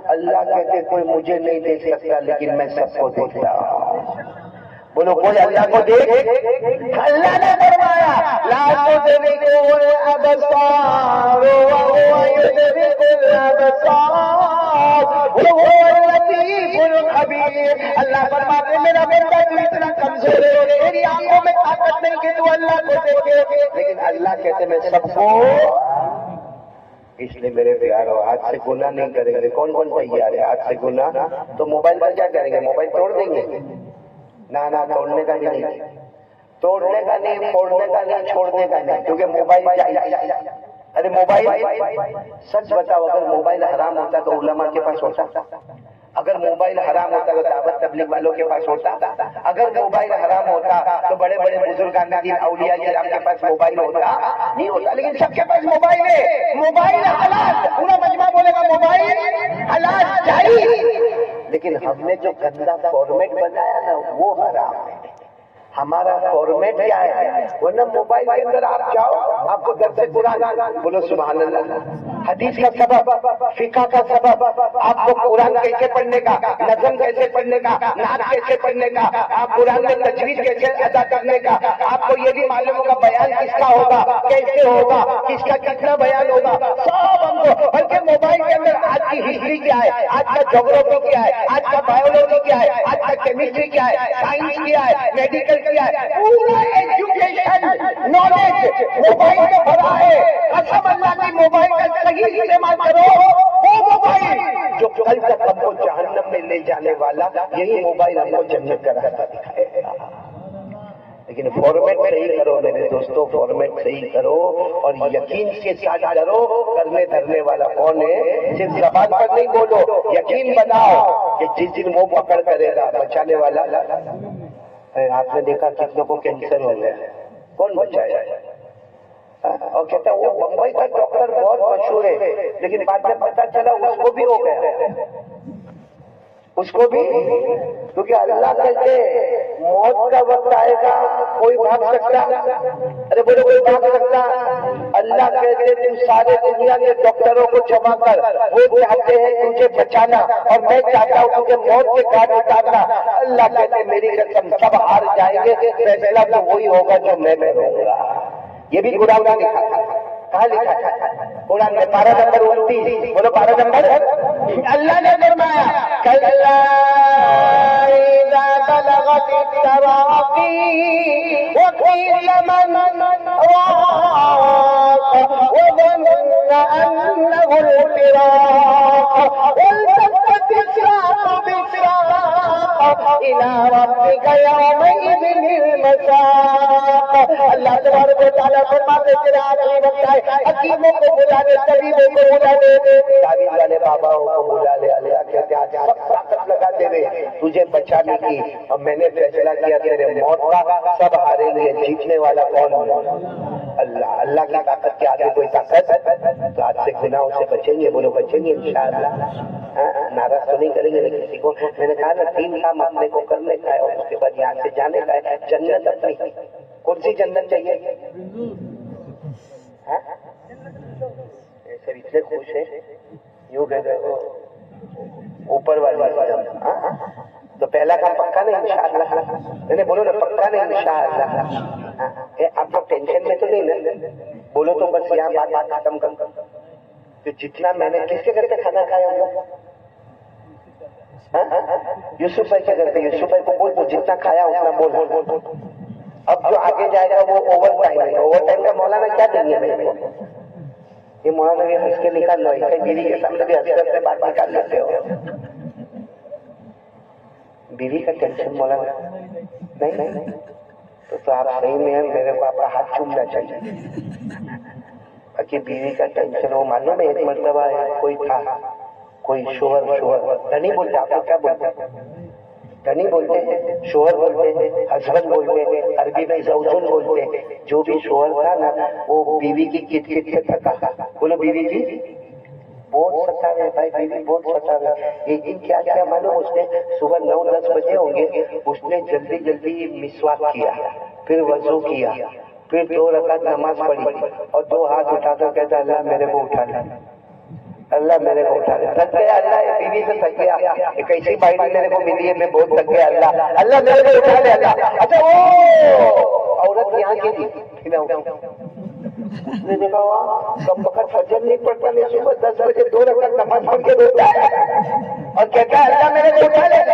اللہ کہتے کوئی مجھے نہیں دیکھ سکتا لیکن میں سب کو دیکھتا بولو کوئی اللہ کو دیکھ اللہ نے فرمایا لا تدرکو الابصار وهو يدرك الابصار وهو اللطيف الخبير اللہ فرماتے میرا بندہ تو اتنا کمزور ہے میری آنکھوں میں طاقت نہیں کہ تو اللہ کو دیکھے لیکن اللہ کہتے میں سب کو اس لیے میرے پیارو آج سے گناہ نہیں کریں گے. کون کون تیار ہے آج سے گناہ؟ تو موبائل پر کیا کریں گے؟ موبائل توڑ دیں گے؟ نہ توڑنے کا بھی نہیں، توڑنے کا نہیں، پھوڑنے کا نہیں، چھوڑنے کا نہیں، کیونکہ موبائل چاہیے. ارے موبائل سچ بتاؤ، اگر موبائل حرام ہوتا تو علماء کے پاس ہوتا؟ اگر موبائل حرام ہوتا تو دعوت تبلیغ والوں کے پاس ہوتا؟ اگر موبائل حرام ہوتا تو بڑے بڑے بزرگان دین اولیاء کرام کے پاس موبائل ہوتا؟ نہیں ہوتا. لیکن سب کے پاس موبائل ہے. موبائل حلال، پورا مجمع بولے گا موبائل حلال جائز. لیکن ہم نے جو گندا فارمیٹ بنایا نا وہ حرام ہے. ہمارا فارمیٹ کیا ہے؟ ورنہ موبائل کے اندر آپ جاؤ، آپ کو درس قرآن، بولو سبحان اللہ، حدیث کا سبب، فقہ کا سبب، آپ کو قرآن کیسے پڑھنے کا، نظم کیسے پڑھنے کا، نعت کیسے پڑھنے کا، آپ قرآن میں تجوید کیسے ادا کرنے کا، آپ کو یہ بھی معلوم ہوگا بیان کس کا ہوگا، کیسے ہوگا، کس کا کتنا بیان ہوگا، سب ہم کو. بلکہ موبائل کے اندر آج کی ہسٹری کیا ہے، آج کا جغرافی کیا ہے، آج کا بایولوجی کیا ہے، آج کا کیمسٹری کیا ہے، سائنس کیا ہے، میڈیکل کیا ہے، پورا ایجوکیشن نالج موبائل میں بھرا ہے. قسم اللہ کی موبائل کا صحیح استعمال کرو. وہ موبائل جو کل تک ہم کو جہنم میں لے جانے والا، یہی موبائل ہم کو جنت کا راستہ دکھائے گا. لیکن فارمیٹ صحیح کرو میرے دوستوں، فارمیٹ صحیح کرو اور یقین کے ساتھ کرو. کرنے دھرنے والا کون ہے؟ صرف زبان پر نہیں بولو، یقین بناؤ کہ جس دن وہ پکڑ کرے گا بچانے والا. آپ نے دیکھا کتنوں کو کینسر ہو گیا، کون بچایا؟ اور کہتا ہے وہ بمبئی کا ڈاکٹر بہت مشہور ہے، لیکن بعد میں پتا چلا اس کو بھی ہو گیا، اس کو بھی. کیونکہ اللہ کہتے موت کا وقت آئے گا کوئی بھاگ سکتا؟ ارے بولے کوئی بھاگ سکتا؟ اللہ کہتے تم سارے دنیا کے ڈاکٹروں کو جمع کر، وہ چاہتے ہیں تجھے بچانا اور میں چاہتا ہوں تجھے موت کے گھاٹ اتارنا. اللہ کہتے میری قسم سب ہار جائیں گے، فیصلہ تو وہی ہوگا جو میں کروں گا. یہ بھی قرآن کا لکھا ہے. کہاں لکھا ہے؟ قرآن میں پارہ نمبر 29. بولو پارہ نمبر. اللہ نے فرمایا کلا اذا بلغت التراقی وقیل من راق وظن انه الفراق والتفت الساق بالساق الى ربك يومئذ المساق. اللہ تبارک و تعالیٰ فرماتے تیرا آخری وقت ہے، حکیموں کو بلا لے، طبیبوں کو بلا لے، تعویذ والے باباؤں کو بلا لے. اللہ کہتے ہیں سب طاقت لگاتے ہوئے تجھے بچانے کی، اور میں نے فیصلہ کیا تیرے موت کا. سب ہاریں گے، جیتنے والا کون؟ اللہ. اللہ کی طاقت کے آگے کوئی طاقت؟ تو آج سے گناہوں سے بچیں گے. بولو بچیں گے انشاءاللہ. ناراض تو نہیں کریں گے کسی کو. میں نے کہا نا 3 کام اپنے کو کرنے کا ہے اور اس کے بعد یہاں سے جانے کا ہے. جنت اپنی. کون سی جنت چاہیے؟ سر اتنے خوش ہیں یوں کہہ رہے ہو اوپر والی. تو پہلا کام پکا نہیں انشاءاللہ؟ میں نے بولو نا پکا نہیں انشاءاللہ. آپ لوگ ٹینشن میں تو نہیں نا؟ بولو تو بس یہاں بات ختم کر. تو جتنا میں نے کس کے گھر پہ کھانا کھایا ہم لوگ؟ یوسف بھائی کے گھر پہ. یوسف بھائی کو بول تو جتنا کھایا اتنا بول. اب جو آگے جائے گا وہ اوور ٹائم ہے. اوور ٹائم کا مولانا کیا دیں گے میرے کو؟ یہ مولانا بھی ہنس کے نکال لو، بیوی کے سامنے بھی ہنس کر بات نکال لیتے ہو. بیوی کا ٹینشن مولانا نہیں. تو آپ صحیح میں میرے کو آپ کا ہاتھ چومنا چاہیے. باقی بیوی کا ٹینشن ہو. معلوم ہے ایک مرتبہ کوئی تھا، کوئی شوہر دھنی بولتے. آپ کو کیا بولتے؟ دھنی بولتے ہیں، شوہر بولتے ہیں، ہسبینڈ بولتے ہیں، عربی میں زوجن بولتے ہیں. جو بھی شوہر تھا نا وہ بیوی کی کٹ کٹ سے تھکا. بولو بیوی کی بہت ستاوے بھائی، بیوی بہت ستاوے. ایک دن کیا کیا معلوم؟ اس نے صبح 9-10 بجے ہوں گے، اس نے جلدی مسواک کیا، پھر وضو کیا، پھر 2 رکعت نماز پڑھی اور 2 ہاتھ اٹھا کر کہتا اللہ میرے کو اٹھا لے، اللہ میرے کو اٹھا لے. تھک گیا اللہ، یہ بیوی سے تھک گیا. ایک ایسی بھائی میرے کو ملی ہے، میں بہت تھک گیا اللہ، اللہ میرے کو اٹھا لے اللہ. اچھا وہ عورت یہاں کی تھی، نے دیکھا ہوا کم وقت فجر نہیں پڑتا، نہیں صبح 10 بجے 2 رکعت نماز پڑھ کے روتا ہے اور کہتا ہے اللہ میرے کو اٹھا لے.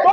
2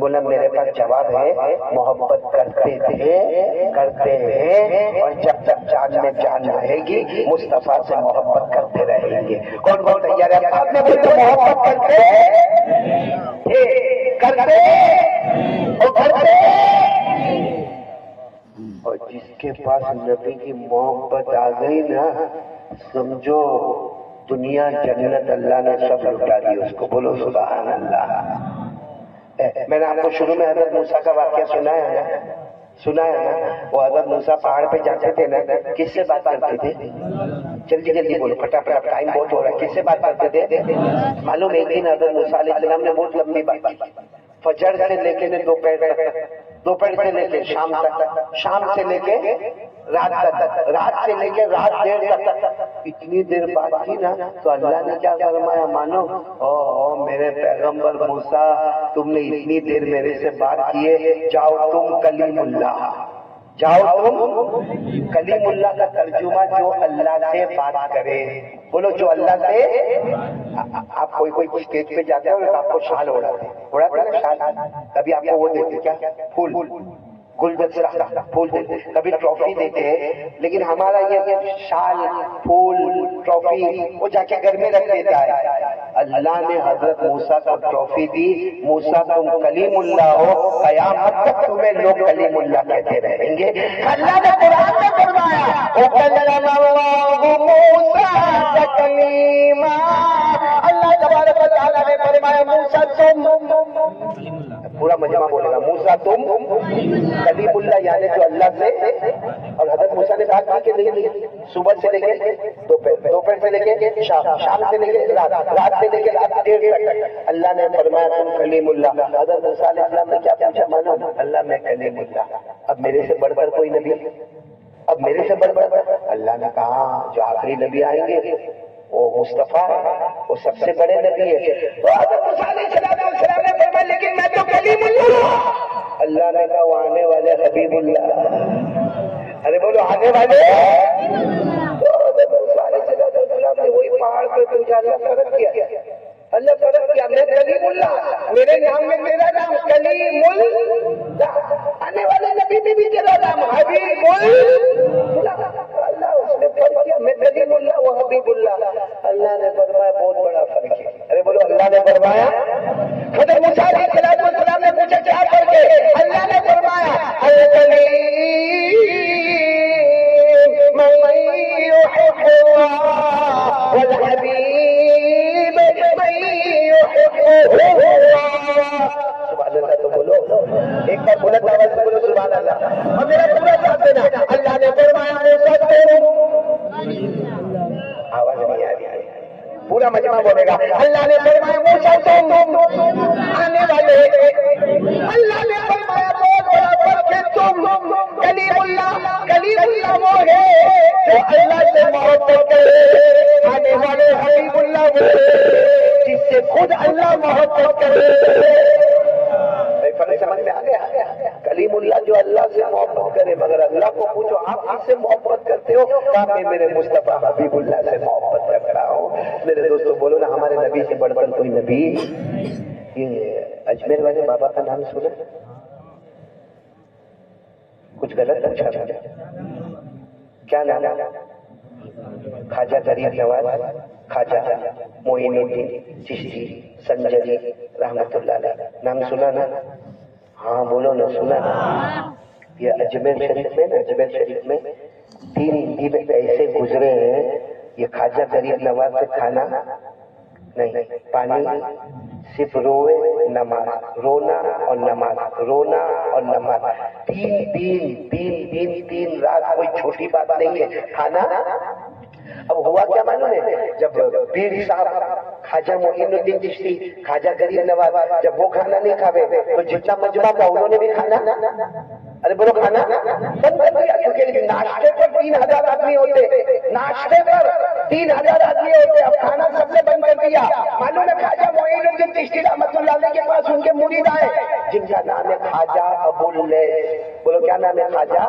بولا میرے پاس جواب ہے، محبت کرتے ہیں اور جب تک جان میں جان رہے گی مصطفیٰ سے محبت کرتے رہیں گے۔ کون کون تیار ہے؟ آپ نے بولے محبت کرتے اور جس کے پاس نبی کی محبت آ گئی نا، سمجھو دنیا جنت اللہ نے سب لٹا دی اس کو۔ بولو سبحان اللہ۔ میں نے آپ کو شروع میں حضرت موسیٰ کا واقعہ سنایا نا، وہ حضرت موسیٰ پہاڑ پہ جاتے تھے نا، کس سے بات کرتے تھے؟ جلدی جلدی بولو، پھٹافٹ، ٹائم بہت ہو رہا ہے۔ کس سے بات کرتے تھے؟ معلوم ایک دن حضرت موسیٰ علیہ السلام نے بہت لمبی بات کی، فجر سے لے کے دوپہر تک، دوپہر سے لے کے شام تک، شام سے لے کے رات تک، رات سے لے کے رات دیر تک، اتنی دیر بات کی نا تو اللہ نے کیا فرمایا مانو؟ او میرے پیغمبر موسیٰ، تم نے اتنی دیر میرے سے بات کی ہے، جاؤ تم کلیم اللہ، جاؤ تم کلیم اللہ کا ترجمہ جو اللہ سے بات کرے۔ بولو جو اللہ سے۔ آپ کوئی اسٹیج پہ جاتے ہیں اور آپ کو شال اڑاتے ہیں نا شال، کبھی آپ کو وہ دیتے کیا؟ پھول، گلدستہ، پھول دیتے، کبھی ٹرافی دیتے ہیں، لیکن ہمارا یہ شال، پھول، ٹرافی وہ جا کے گھر میں رکھ دیتا ہے۔ اللہ نے حضرت موسیٰ کو ٹرافی دی، موسیٰ تم کلیم اللہ ہو، قیامت تک تمہیں لوگ کلیم اللہ کہتے رہیں گے۔ اللہ نے قرآن میں فرمایا وَكَلَّمَ اللَّهُ مُوسَىٰ تَكْلِيمًا، اللہ تبارک و تعالیٰ نے فرمایا موسیٰ تم، پورا مجمع بولے گا، موسیٰ تم کلیم اللہ، یعنی جو اللہ سے۔ اور حضرت موسیٰ نے بات کی کہ نہیں، صبح سے لے کے دوپہر، دوپہر سے لے کے شام، شام سے لے کے رات، رات سے لے کے رات دیر تک اللہ نے فرمایا تم کلیم اللہ۔ حضرت موسیٰ علیہ السلام نے کیا پوچھا؟ مانو اللہ میں کلیم اللہ، اب میرے سے بڑھ کر کوئی نبی، اب میرے سے بڑھ کر اللہ نے کہا جو آخری نبی آئیں گے وہ مصطفیٰ ہے، وہ سب سے بڑے نبی ہے۔ تو حضرت موسیٰ علیہ السلام نے فرمایا لیکن میں تو کلیم اللہ ہوں۔ اللہ نے کہا وہ آنے والے حبیب اللہ، ارے بولو آنے والے۔ تو حضرت موسیٰ علیہ السلام نے وہی پہاڑ پہ پوچھا، اللہ فرق کیا؟ اللہ فرق کیا؟ میں کلیم اللہ، میرے نام میں میرا نام کلیم اللہ، آنے والے نبی میں بھی تیرا نام حبیب اللہ۔ اللہ اس نے فرق کیا، میں کلیم اللہ وہ حبیب اللہ۔ اللہ نے فرمایا بہت بڑا فرق ہے، ارے بولو اللہ نے فرمایا۔ حضرت موسیٰ علیہ السلام نے پوچھا کیا فرق ہے؟ اللہ نے فرمایا الکلیم من یحب اللہ والحبیب من یحبہ اللہ۔ سبحان اللہ تو بولو، ایک بار بلند آواز سے بولو سبحان اللہ، اور میرا پورا ساتھ دینا۔ اللہ نے فرمایا آواز نہیں آ رہی، پورا مجمع بولے گا۔ اللہ نے فرمایا موسیٰ تم آنے والے، اللہ نے فرمایا بہت بڑا فرق ہے، تم کلیم اللہ، کلیم اللہ وہ ہے جو اللہ سے محبت کرے، آنے والے حبیب اللہ وہ جس سے خود اللہ محبت کرے۔ فرق سمجھ میں آ گیا؟ کلیم اللہ جو اللہ سے محبت کرے، مگر اللہ کو پوچھو آپ کس سے محبت کرتے ہو؟ کہا میں میرے مصطفیٰ حبیب اللہ سے محبت کر رہا ہوں۔ میرے دوستو بولو نا ہمارے نبی سے بڑھ کر کوئی نبی۔ یہ اجمیر والے بابا کا نام سنا؟ کچھ غلط؟ اچھا کیا نام؟ خواجہ غریب نواز، خواجہ معین الدین چشتی سنجری رحمت اللہ علیہ، نام سنا نا؟ ہاں بولو نا، سنا نا؟ یہ اجمیر شریف میں نا، اجمیر شریف میں 3 دن ایسے گزرے ہیں، یہ خواجہ غریب نواز سے کھانا نہیں، پانی، صرف روئے نماز، رونا اور نماز، رونا اور نماز، 3 رات، کوئی چھوٹی بات نہیں ہے کھانا۔ اب ہوا کیا معلوم ہے؟ جب پیر صاحب خواجہ معین الدین چشتی، خواجہ غریب نواز جب وہ کھانا نہیں کھاوے تو جتنا مجمع تھا انہوں نے بھی کھانا، ارے بولو کھانا بند کر دیا، کیونکہ ناشتے پر 3000 آدمی ہوتے، ناشتے پر 3000 آدمی ہوتے، اب کھانا سب نے بند کر دیا۔ معلوم ہے خواجہ معین الدین چشتی رحمۃ اللہ علیہ کے پاس ان کے مرید آئے جن کا نام ہے خواجہ ابو اللیث۔ بولو کیا نام ہے خواجہ؟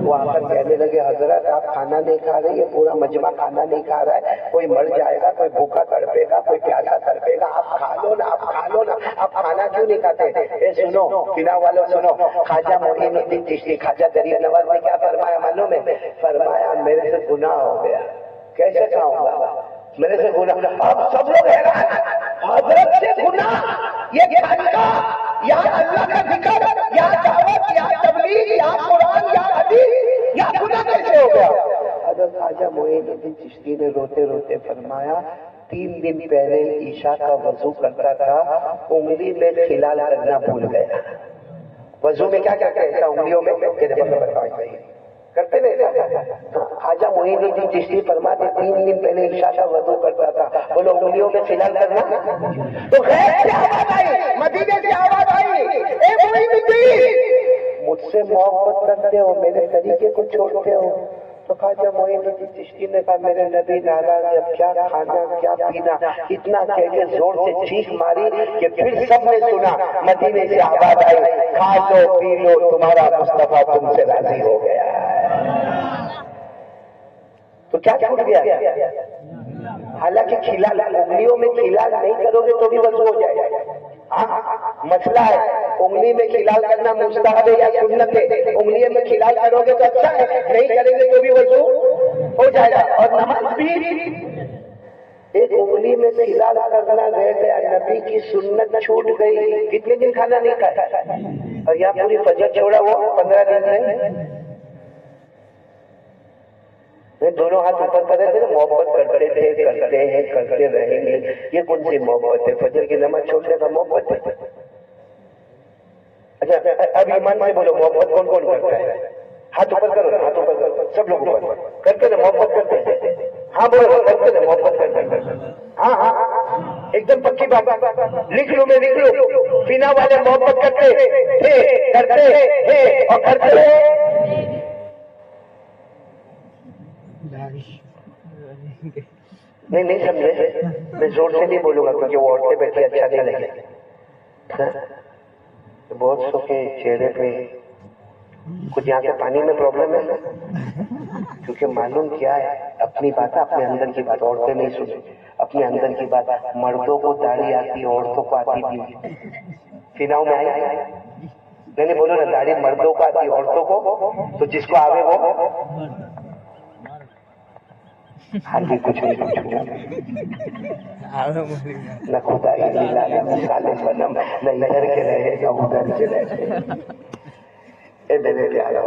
وہ آ کر کہنے لگے حضرت آپ کھانا نہیں کھا رہے، یہ پورا مجمع کھانا نہیں کھا رہا ہے، کوئی مر جائے گا، کوئی بھوکا تڑپے گا، کوئی پیاسا تڑپے گا، آپ کھا لو نا، آپ کھا لو نا، آپ کھانا کیوں نہیں کھاتے؟ اے سنو بنا والوں سنو، خواجہ معین الدین چشتی خواجہ غریب نواز نے کیا فرمایا معلوم ہے؟ فرمایا میرے سے گناہ ہو گیا، کیسے کھاؤں گا میرے سے گناہ؟ اب سب لوگ حیران، حضرت سے گناہ، یہ خانقاہ یا اللہ کا ذکر یا دعوت یا تبلیغ یا قرآن یا حدیث یا گناہ کیسے ہو گیا؟ حضرت خواجہ معین الدین چشتی نے روتے روتے فرمایا 3 دن پہلے عشاء کا وضو کرتا تھا، انگلی میں خلال کرنا بھول گیا۔ وضو میں کیا کرتے ہیں انگلیوں میں کرتے نہیں؟ خواجہ معین الدین چشتی فرماتے 3 دن پہلے عشاء کا وضو کرتا تھا، بولو انگلیوں میں خلال کرنا تو غیر سے آواز آئی، مدینے سے آواز آئی، اے معین الدین مجھ سے محبت کرتے ہو، میرے طریقے کو چھوڑتے ہو؟ تو خواجہ معین الدین چشتی نے کہا میرے نبی ناراض، اب کیا کھانا کیا پینا، اتنا کہہ کے زور سے چیخ ماری کہ پھر سب نے سنا، مدینے سے آواز آئی کھا لو پی لو تمہارا مصطفیٰ تم سے راضی ہو گیا۔ تو کیا چھوٹ گیا؟ حالانکہ کھلال انگلیوں میں کھلال نہیں کرو گے تو بھی وضو ہو جائے گا۔ مسئلہ ہے انگلی میں کھلال کرنا مستحب ہے یا سنت ہے؟ انگلی میں کھلال کرو گے تو اچھا ہے، نہیں کریں گے تو بھی وضو ہو جائے گا۔ اور نماز بھی ایک انگلی میں کھلال کرنا رہ گیا، نبی کی سنت چھوٹ گئی، کتنے دن کھانا نہیں کھایا، اور یہاں پوری فجر چھوڑا وہ 15 دن میں دونوں ہاتھ اوپر کر رہے تھے نا، محبت کرتے تھے، کرتے ہیں، کرتے رہیں گے۔ یہ کون سی محبت ہے؟ فجر کی نماز چھوڑنے کا محبت ہے؟ اچھا اب ایمان سے بولو محبت کون کون کرتا ہے؟ ہاتھ اوپر کرو، ہاتھ اوپر کرو، سب لوگ اوپر کرتے نا، محبت کرتے ہیں؟ ہاں بولو کرتے نا، محبت کرتے ہیں؟ ہاں ہاں ایک دم پکی بات، لکھ لو میں لکھ لو، پینا والے محبت کرتے تھے، کرتے ہیں اور کرتے ہیں۔ نہیں سمجھے، میں زور سے نہیں بولوں گا کیونکہ وہ عورتیں بیٹھے اچھا نہیں لگے۔ بہت سو کے چہرے پہ کچھ یہاں سے پانی میں پرابلم ہے، کیونکہ معلوم کیا ہے اپنی بات، اپنے اندر کی بات عورتیں نہیں سنیں، اپنے اندر کی بات۔ مردوں کو داڑھی آتی، عورتوں کو آتی نہیں۔ فناؤ میں آئی میں نے بولو نا، داڑھی مردوں کو آتی عورتوں کو، تو جس کو آوے وہ ہر بھی کچھ نہیں نہ خدائی ملا نہ مثال صنم، نہ ادھر کے رہے نہ ادھر کے رہے۔ اے میرے پیارو،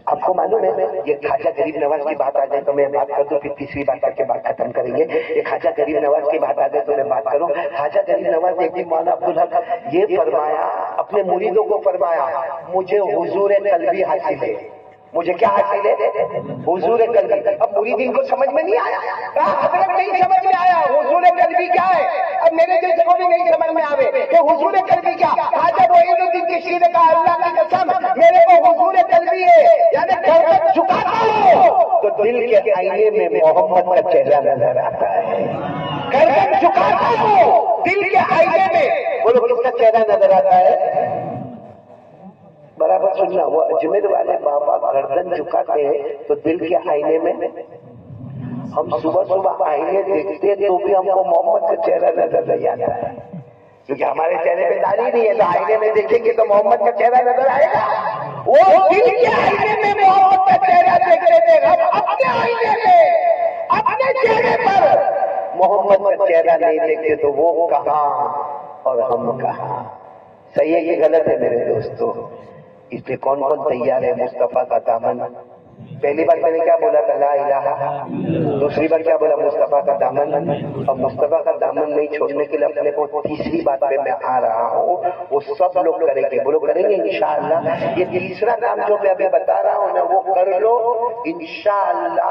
آپ کو معلوم ہے یہ خواجہ غریب نواز کی بات آ جائے تو میں بات کر دوں، پھر تیسری بات کر کے بات ختم کریں گے۔ یہ خواجہ غریب نواز کی بات آ جائے تو میں بات کروں۔ خواجہ غریب نواز نے ایک دن مولانا عبدالحق یہ فرمایا، اپنے مریدوں کو فرمایا مجھے حضور قلبی حاصل ہے۔ مجھے کیا حاصل ہے؟ حضور قلبی۔ اب مریدین کو سمجھ میں نہیں آیا، حضرت نہیں سمجھ میں آیا حضور قلبی کیا ہے۔ اب میرے جیسے کو بھی نہیں سمجھ میں آوے کہ حضور قلبی کیا۔ خواجہ معین الدین چشتی نے کہا اللہ کی قسم میرے کو حضور قلبی ہے، یعنی گردن جھکاتا ہوں تو دل کے آئینے میں محمد کا چہرہ نظر آتا ہے۔ گردن جھکاتا ہوں دل کے آئینے میں، بولو کس کا چہرہ نظر آتا ہے؟ برابر سننا، وہ اجمیر والے بابا گردن جھکاتے ہیں تو دل کے آئینے میں ہم صبح صبح آئینے دیکھتے ہیں تو بھی ہم کو محمد کا چہرہ نظر نہیں آتا ہے، کیونکہ ہمارے چہرے پہ داڑھی نہیں ہے، تو آئینے میں دیکھیں گے تو محمد کا چہرہ نظر آئے گا۔ وہ دل کے آئینے میں محمد کا چہرہ دیکھتے تھے، ہم اپنے آئینے میں اپنے چہرے پر محمد کا چہرہ نہیں دیکھتے تو وہ کہاں اور ہم کہاں۔ صحیح ہے کہ غلط ہے میرے دوستو؟ اس لیے کون کون تیار ہے مصطفیٰ کا دامن؟ پہلی بار میں نے کیا بولا تھا؟ لا الہ۔ دوسری بار کیا بولا؟ مصطفیٰ کا دامن۔ اور مصطفیٰ کا دامن نہیں چھوڑنے کے لیے اپنے کو تیسری بات پہ میں آ رہا ہوں، وہ سب لوگ کریں گے، بولو کریں گے انشاءاللہ۔ یہ تیسرا کام جو میں ابھی بتا رہا ہوں نا وہ کر لو انشاءاللہ،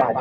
5,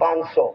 500।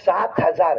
7,000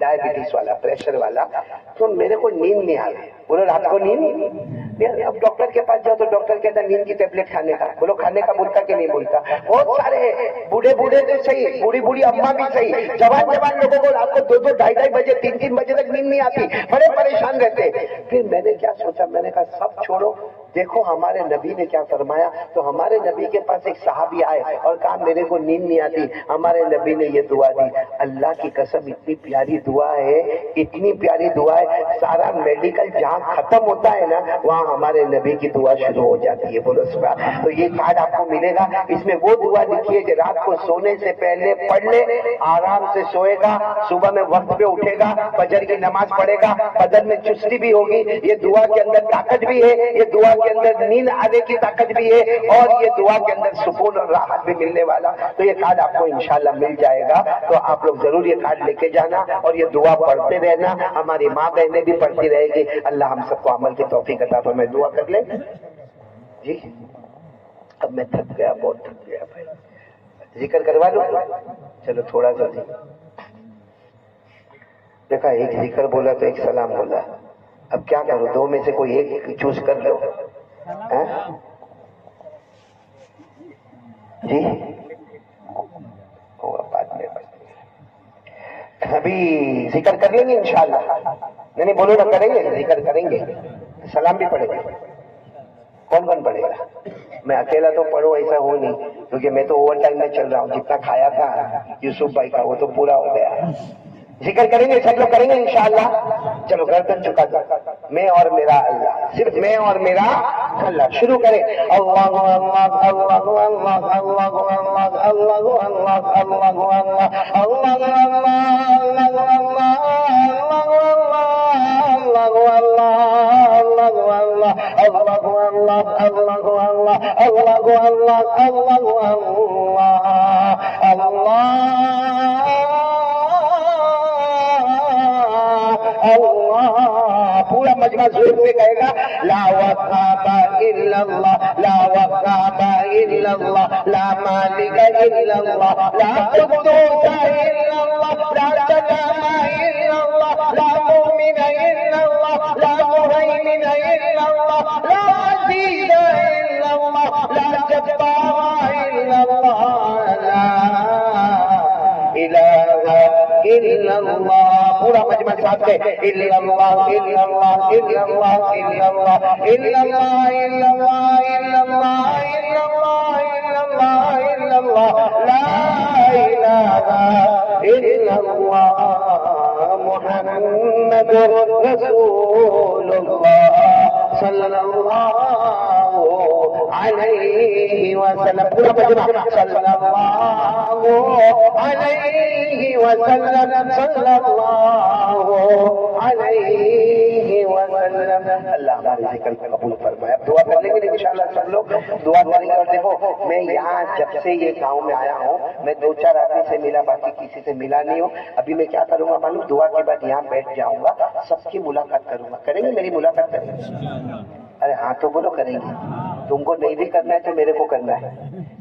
ڈائبٹیز والا, پریشر والا, تو میرے کو نیند نہیں آ رہی. بولو رات کو نیند. اب ڈاکٹر کے پاس جاؤ تو ڈاکٹر کہتا ہے نیند کی ٹیبلٹ کھانے کا. بولو کھانے کا بولتا کہ نہیں بولتا. بہت سارے بوڑھے تو صحیح, بوڑھی بوڑھی اماں بھی صحیح, جوان لوگوں کو رات کو 2 ڈھائی بجے 3 بجے تک نیند نہیں آتی, بڑے پریشان رہتے. پھر میں نے کیا سوچا, میں نے کہا سب چھوڑو, دیکھو ہمارے نبی نے کیا فرمایا. تو ہمارے نبی کے پاس ایک صحابی آئے اور کہا میرے کو نیند نہیں آتی. ہمارے نبی نے یہ دعا دی. اللہ کی قسم اتنی پیاری دعا ہے, اتنی پیاری دعا ہے. سارا میڈیکل جہاں ختم ہوتا ہے نا, وہاں ہمارے نبی کی دعا شروع ہو جاتی ہے. بولو سبحان. تو یہ کارڈ آپ کو ملے گا, اس میں وہ دعا لکھی ہے کہ رات کو سونے سے پہلے پڑھ لے, آرام سے سوئے گا, صبح میں وقت پہ اٹھے گا, فجر کی نماز پڑھے گا, بدن میں چستی بھی ہوگی. یہ دعا کے اندر طاقت بھی ہے, یہ دعا کے اندر نیند آنے کی طاقت بھی ہے, اور یہ دعا کے اندر سکون اور راحت بھی ملنے والا. تو یہ کارڈ آپ کو انشاءاللہ مل جائے گا. تو آپ لوگ ضرور یہ کارڈ لے کے جانا اور یہ دعا پڑھتے رہنا. ہماری ماں بہنیں بھی پڑھتی رہے گی. اللہ ہم سب کو عمل کی توفیق عطا فرمائے. دعا کر لیں جی. اب میں تھک گیا, بہت تھک گیا بھائی. ذکر کروا لو, چلو تھوڑا سا. دیکھا ایک ذکر بولا تو ایک سلام بولا. اب کیا کرو, 2 میں سے کوئی ایک چوز کر لو. جی بعد میں ابھی ذکر کر لیں گے انشاءاللہ. نہیں بولو نا, کریں گے, ذکر کریں گے, سلام بھی پڑھیں گے. کون پڑھے گا؟ میں اکیلا تو پڑھوں ایسا ہو نہیں, کیونکہ میں تو اوور ٹائم میں چل رہا ہوں. جتنا کھایا تھا یوسف بھائی کا وہ تو پورا ہو گیا. ذکر کریں گے, سب لوگ کریں گے انشاءاللہ. چلو گردن چکا دو. میں اور میرا اللہ, صرف میں اور میرا اللہ. شروع کریں. اللہ اللہ اللہ اللہ اللہ اللہ اللہ اللہ پورا مجمع زور سے کہے گا. لا وقاب الا اللہ, لا وقاب الا اللہ, لا مالک الا اللہ, لا قدوس الا اللہ, لا سلام الا اللہ, لا مؤمن الا اللہ, لا مهيمن الا اللہ, لا عزيز الا اللہ, لا جبار الا اللہ, لا الہ الا اللہ. پورا مجمع ساتھ ہے. الا اللہ الا اللہ الا اللہ الا اللہ الا اللہ الا اللہ الا اللہ الا اللہ الا اللہ الا اللہ, لا الہ الا اللہ محمد رسول اللہ صلی اللہ علیہ وسلم. پورا مجمع صلی اللہ علیہ وسلم, صلی اللہ علیہ وسلم. اللہ ہمارے ذکر کو قبول فرمائے. اب دعا کر لیں گے انشاءاللہ سب لوگ. دعا کریں گے. اور دیکھو میں یہاں جب سے یہ گاؤں میں آیا ہوں, میں 2-4 آدمی سے ملا, باقی کسی سے ملا نہیں ہوں. ابھی میں کیا کروں گا معلوم, دعا کے بعد یہاں بیٹھ جاؤں گا, سب کی ملاقات کروں گا. کریں گے میری ملاقات کریں گے؟ ارے ہاں تو بولو کریں گے. تم کو نہیں بھی کرنا ہے تو میرے کو کرنا ہے.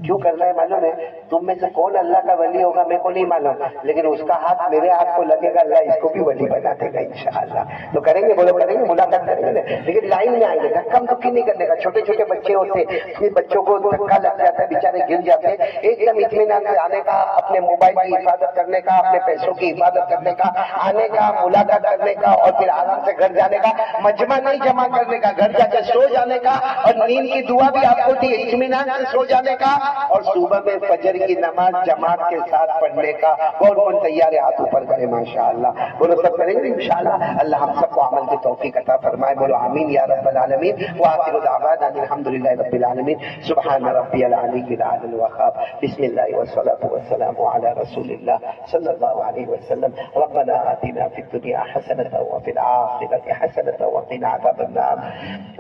کیوں کرنا ہے معلوم ہے؟ تم میں سے کون اللہ کا ولی ہوگا میرے کو نہیں معلوم, لیکن اس کا ہاتھ میرے ہاتھ کو لگے گا, اللہ اس کو بھی ولی بنا دے گا انشاءاللہ. تو کریں گے, بولو کریں گے, ملاقات کریں گے. لیکن لائن میں آئیں گے, دھکم دھکی نہیں کرنے کا. چھوٹے چھوٹے بچے ہوتے ہیں, بچوں کو دھکا لگ جاتا ہے, بیچارے گر جاتے ہیں. ایک دم اطمینان سے آنے کا, اپنے موبائل کی حفاظت کرنے کا, اپنے پیسوں کی حفاظت کرنے کا, آنے کا, ملاقات کرنے کا, اور پھر آرام سے گھر جانے کا. مجمع نہیں جمع کرنے کا, گھر جا کے سو جانے کا. اور نیند کی دعا بھی آپ کو دی, اطمینان سے سو جانے کا. اور صبح میں فجر کی نماز جماعت کے ساتھ پڑھنے کا. کون تیار ہے ہاتھ اوپر کرے ماشاءاللہ. بولو سب کریں گے انشاءاللہ. اللہ ہم سب کو عمل کی توفیق عطا فرمائے. بولو آمین یا رب العالمین. وآخر دعوانا الحمدللہ رب العالمین. سبحان ربی العلی الاعلی الوہاب. بسم اللہ والصلاة والسلام علی رسول اللہ صلی اللہ علیہ وسلم. ربنا آتنا فی الدنیا حسنة وفی الآخرة حسنة وقنا عذاب النار.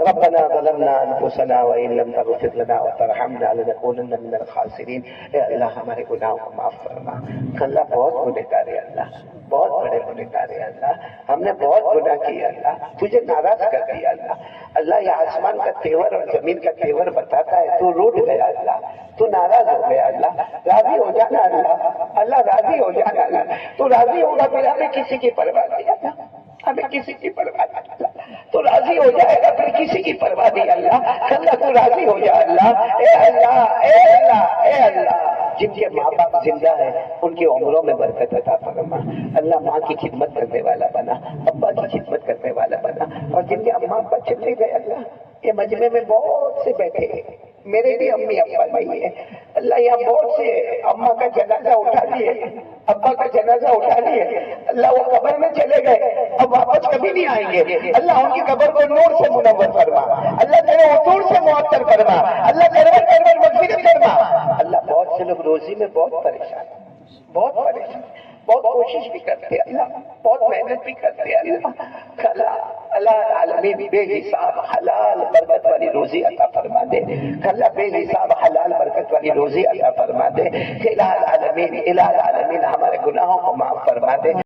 ربنا ظلمنا انفسنا وإن وإن لم تغفر لنا وترحمنا لنكونن من الخاسرین۔ اے اللہ ہمارے گناہوں کو معاف فرما۔ اللہ بہت گنہگار ہے اللہ، بہت بڑے گنہگار ہے اللہ، ہم نے بہت گناہ کیا اللہ، تجھے ناراض کر دیا اللہ۔ اللہ یہ آسمان کا تیور اور زمین کا تیور بتاتا ہے، تو روٹ گیا اللہ، تو ناراض ہو گیا اللہ، راضی ہو جانا اللہ، اللہ راضی ہو جانا اللہ، تو راضی ہوگا پھر ہمیں کسی کی پرواہ نہیں اللہ، ہمیں کسی کی پرواہ نہیں اللہ، تو راضی ہو جائے گا پھر کسی کی پرواہ نہیں اللہ، اللہ تو راضی ہو جا اللہ۔ اے اللہ اے اللہ اے اللہ، جن کے ماں باپ زندہ ہیں ان کی عمروں میں برکت عطا فرما اللہ، ماں کی خدمت کرنے والا بنا، ابا کی خدمت کرنے والا بنا، اور جن کے اماں ابا چلے گئے اللہ، یہ مجمع میں بہت سے بیٹھے ہیں، میرے بھی امی ابا نہیں ہے اللہ، یہاں بہت سے اماں کا جنازہ اٹھا لیے، ابا کا جنازہ اٹھا لیے اللہ، وہ قبر میں چلے گئے اب واپس کبھی نہیں آئیں گے اللہ، ان کی قبر کو نور سے منور فرما اللہ، تیرے حضور سے معطر فرما اللہ، تیرے مغفرت فرما اللہ۔ بہت سے لوگ روزی میں بہت پریشان، بہت پریشان، بہت کوشش بھی کرتے ہیں اللہ، بہت محنت بھی کرتے ہیں اللہ، اللہ عالمین بے حساب حلال برکت والی روزی عطا فرما دے اللہ، بے حساب حلال برکت والی روزی عطا فرما دے الہ العالمین، الہ العالمین ہمارے گناہوں کو معاف فرما دے۔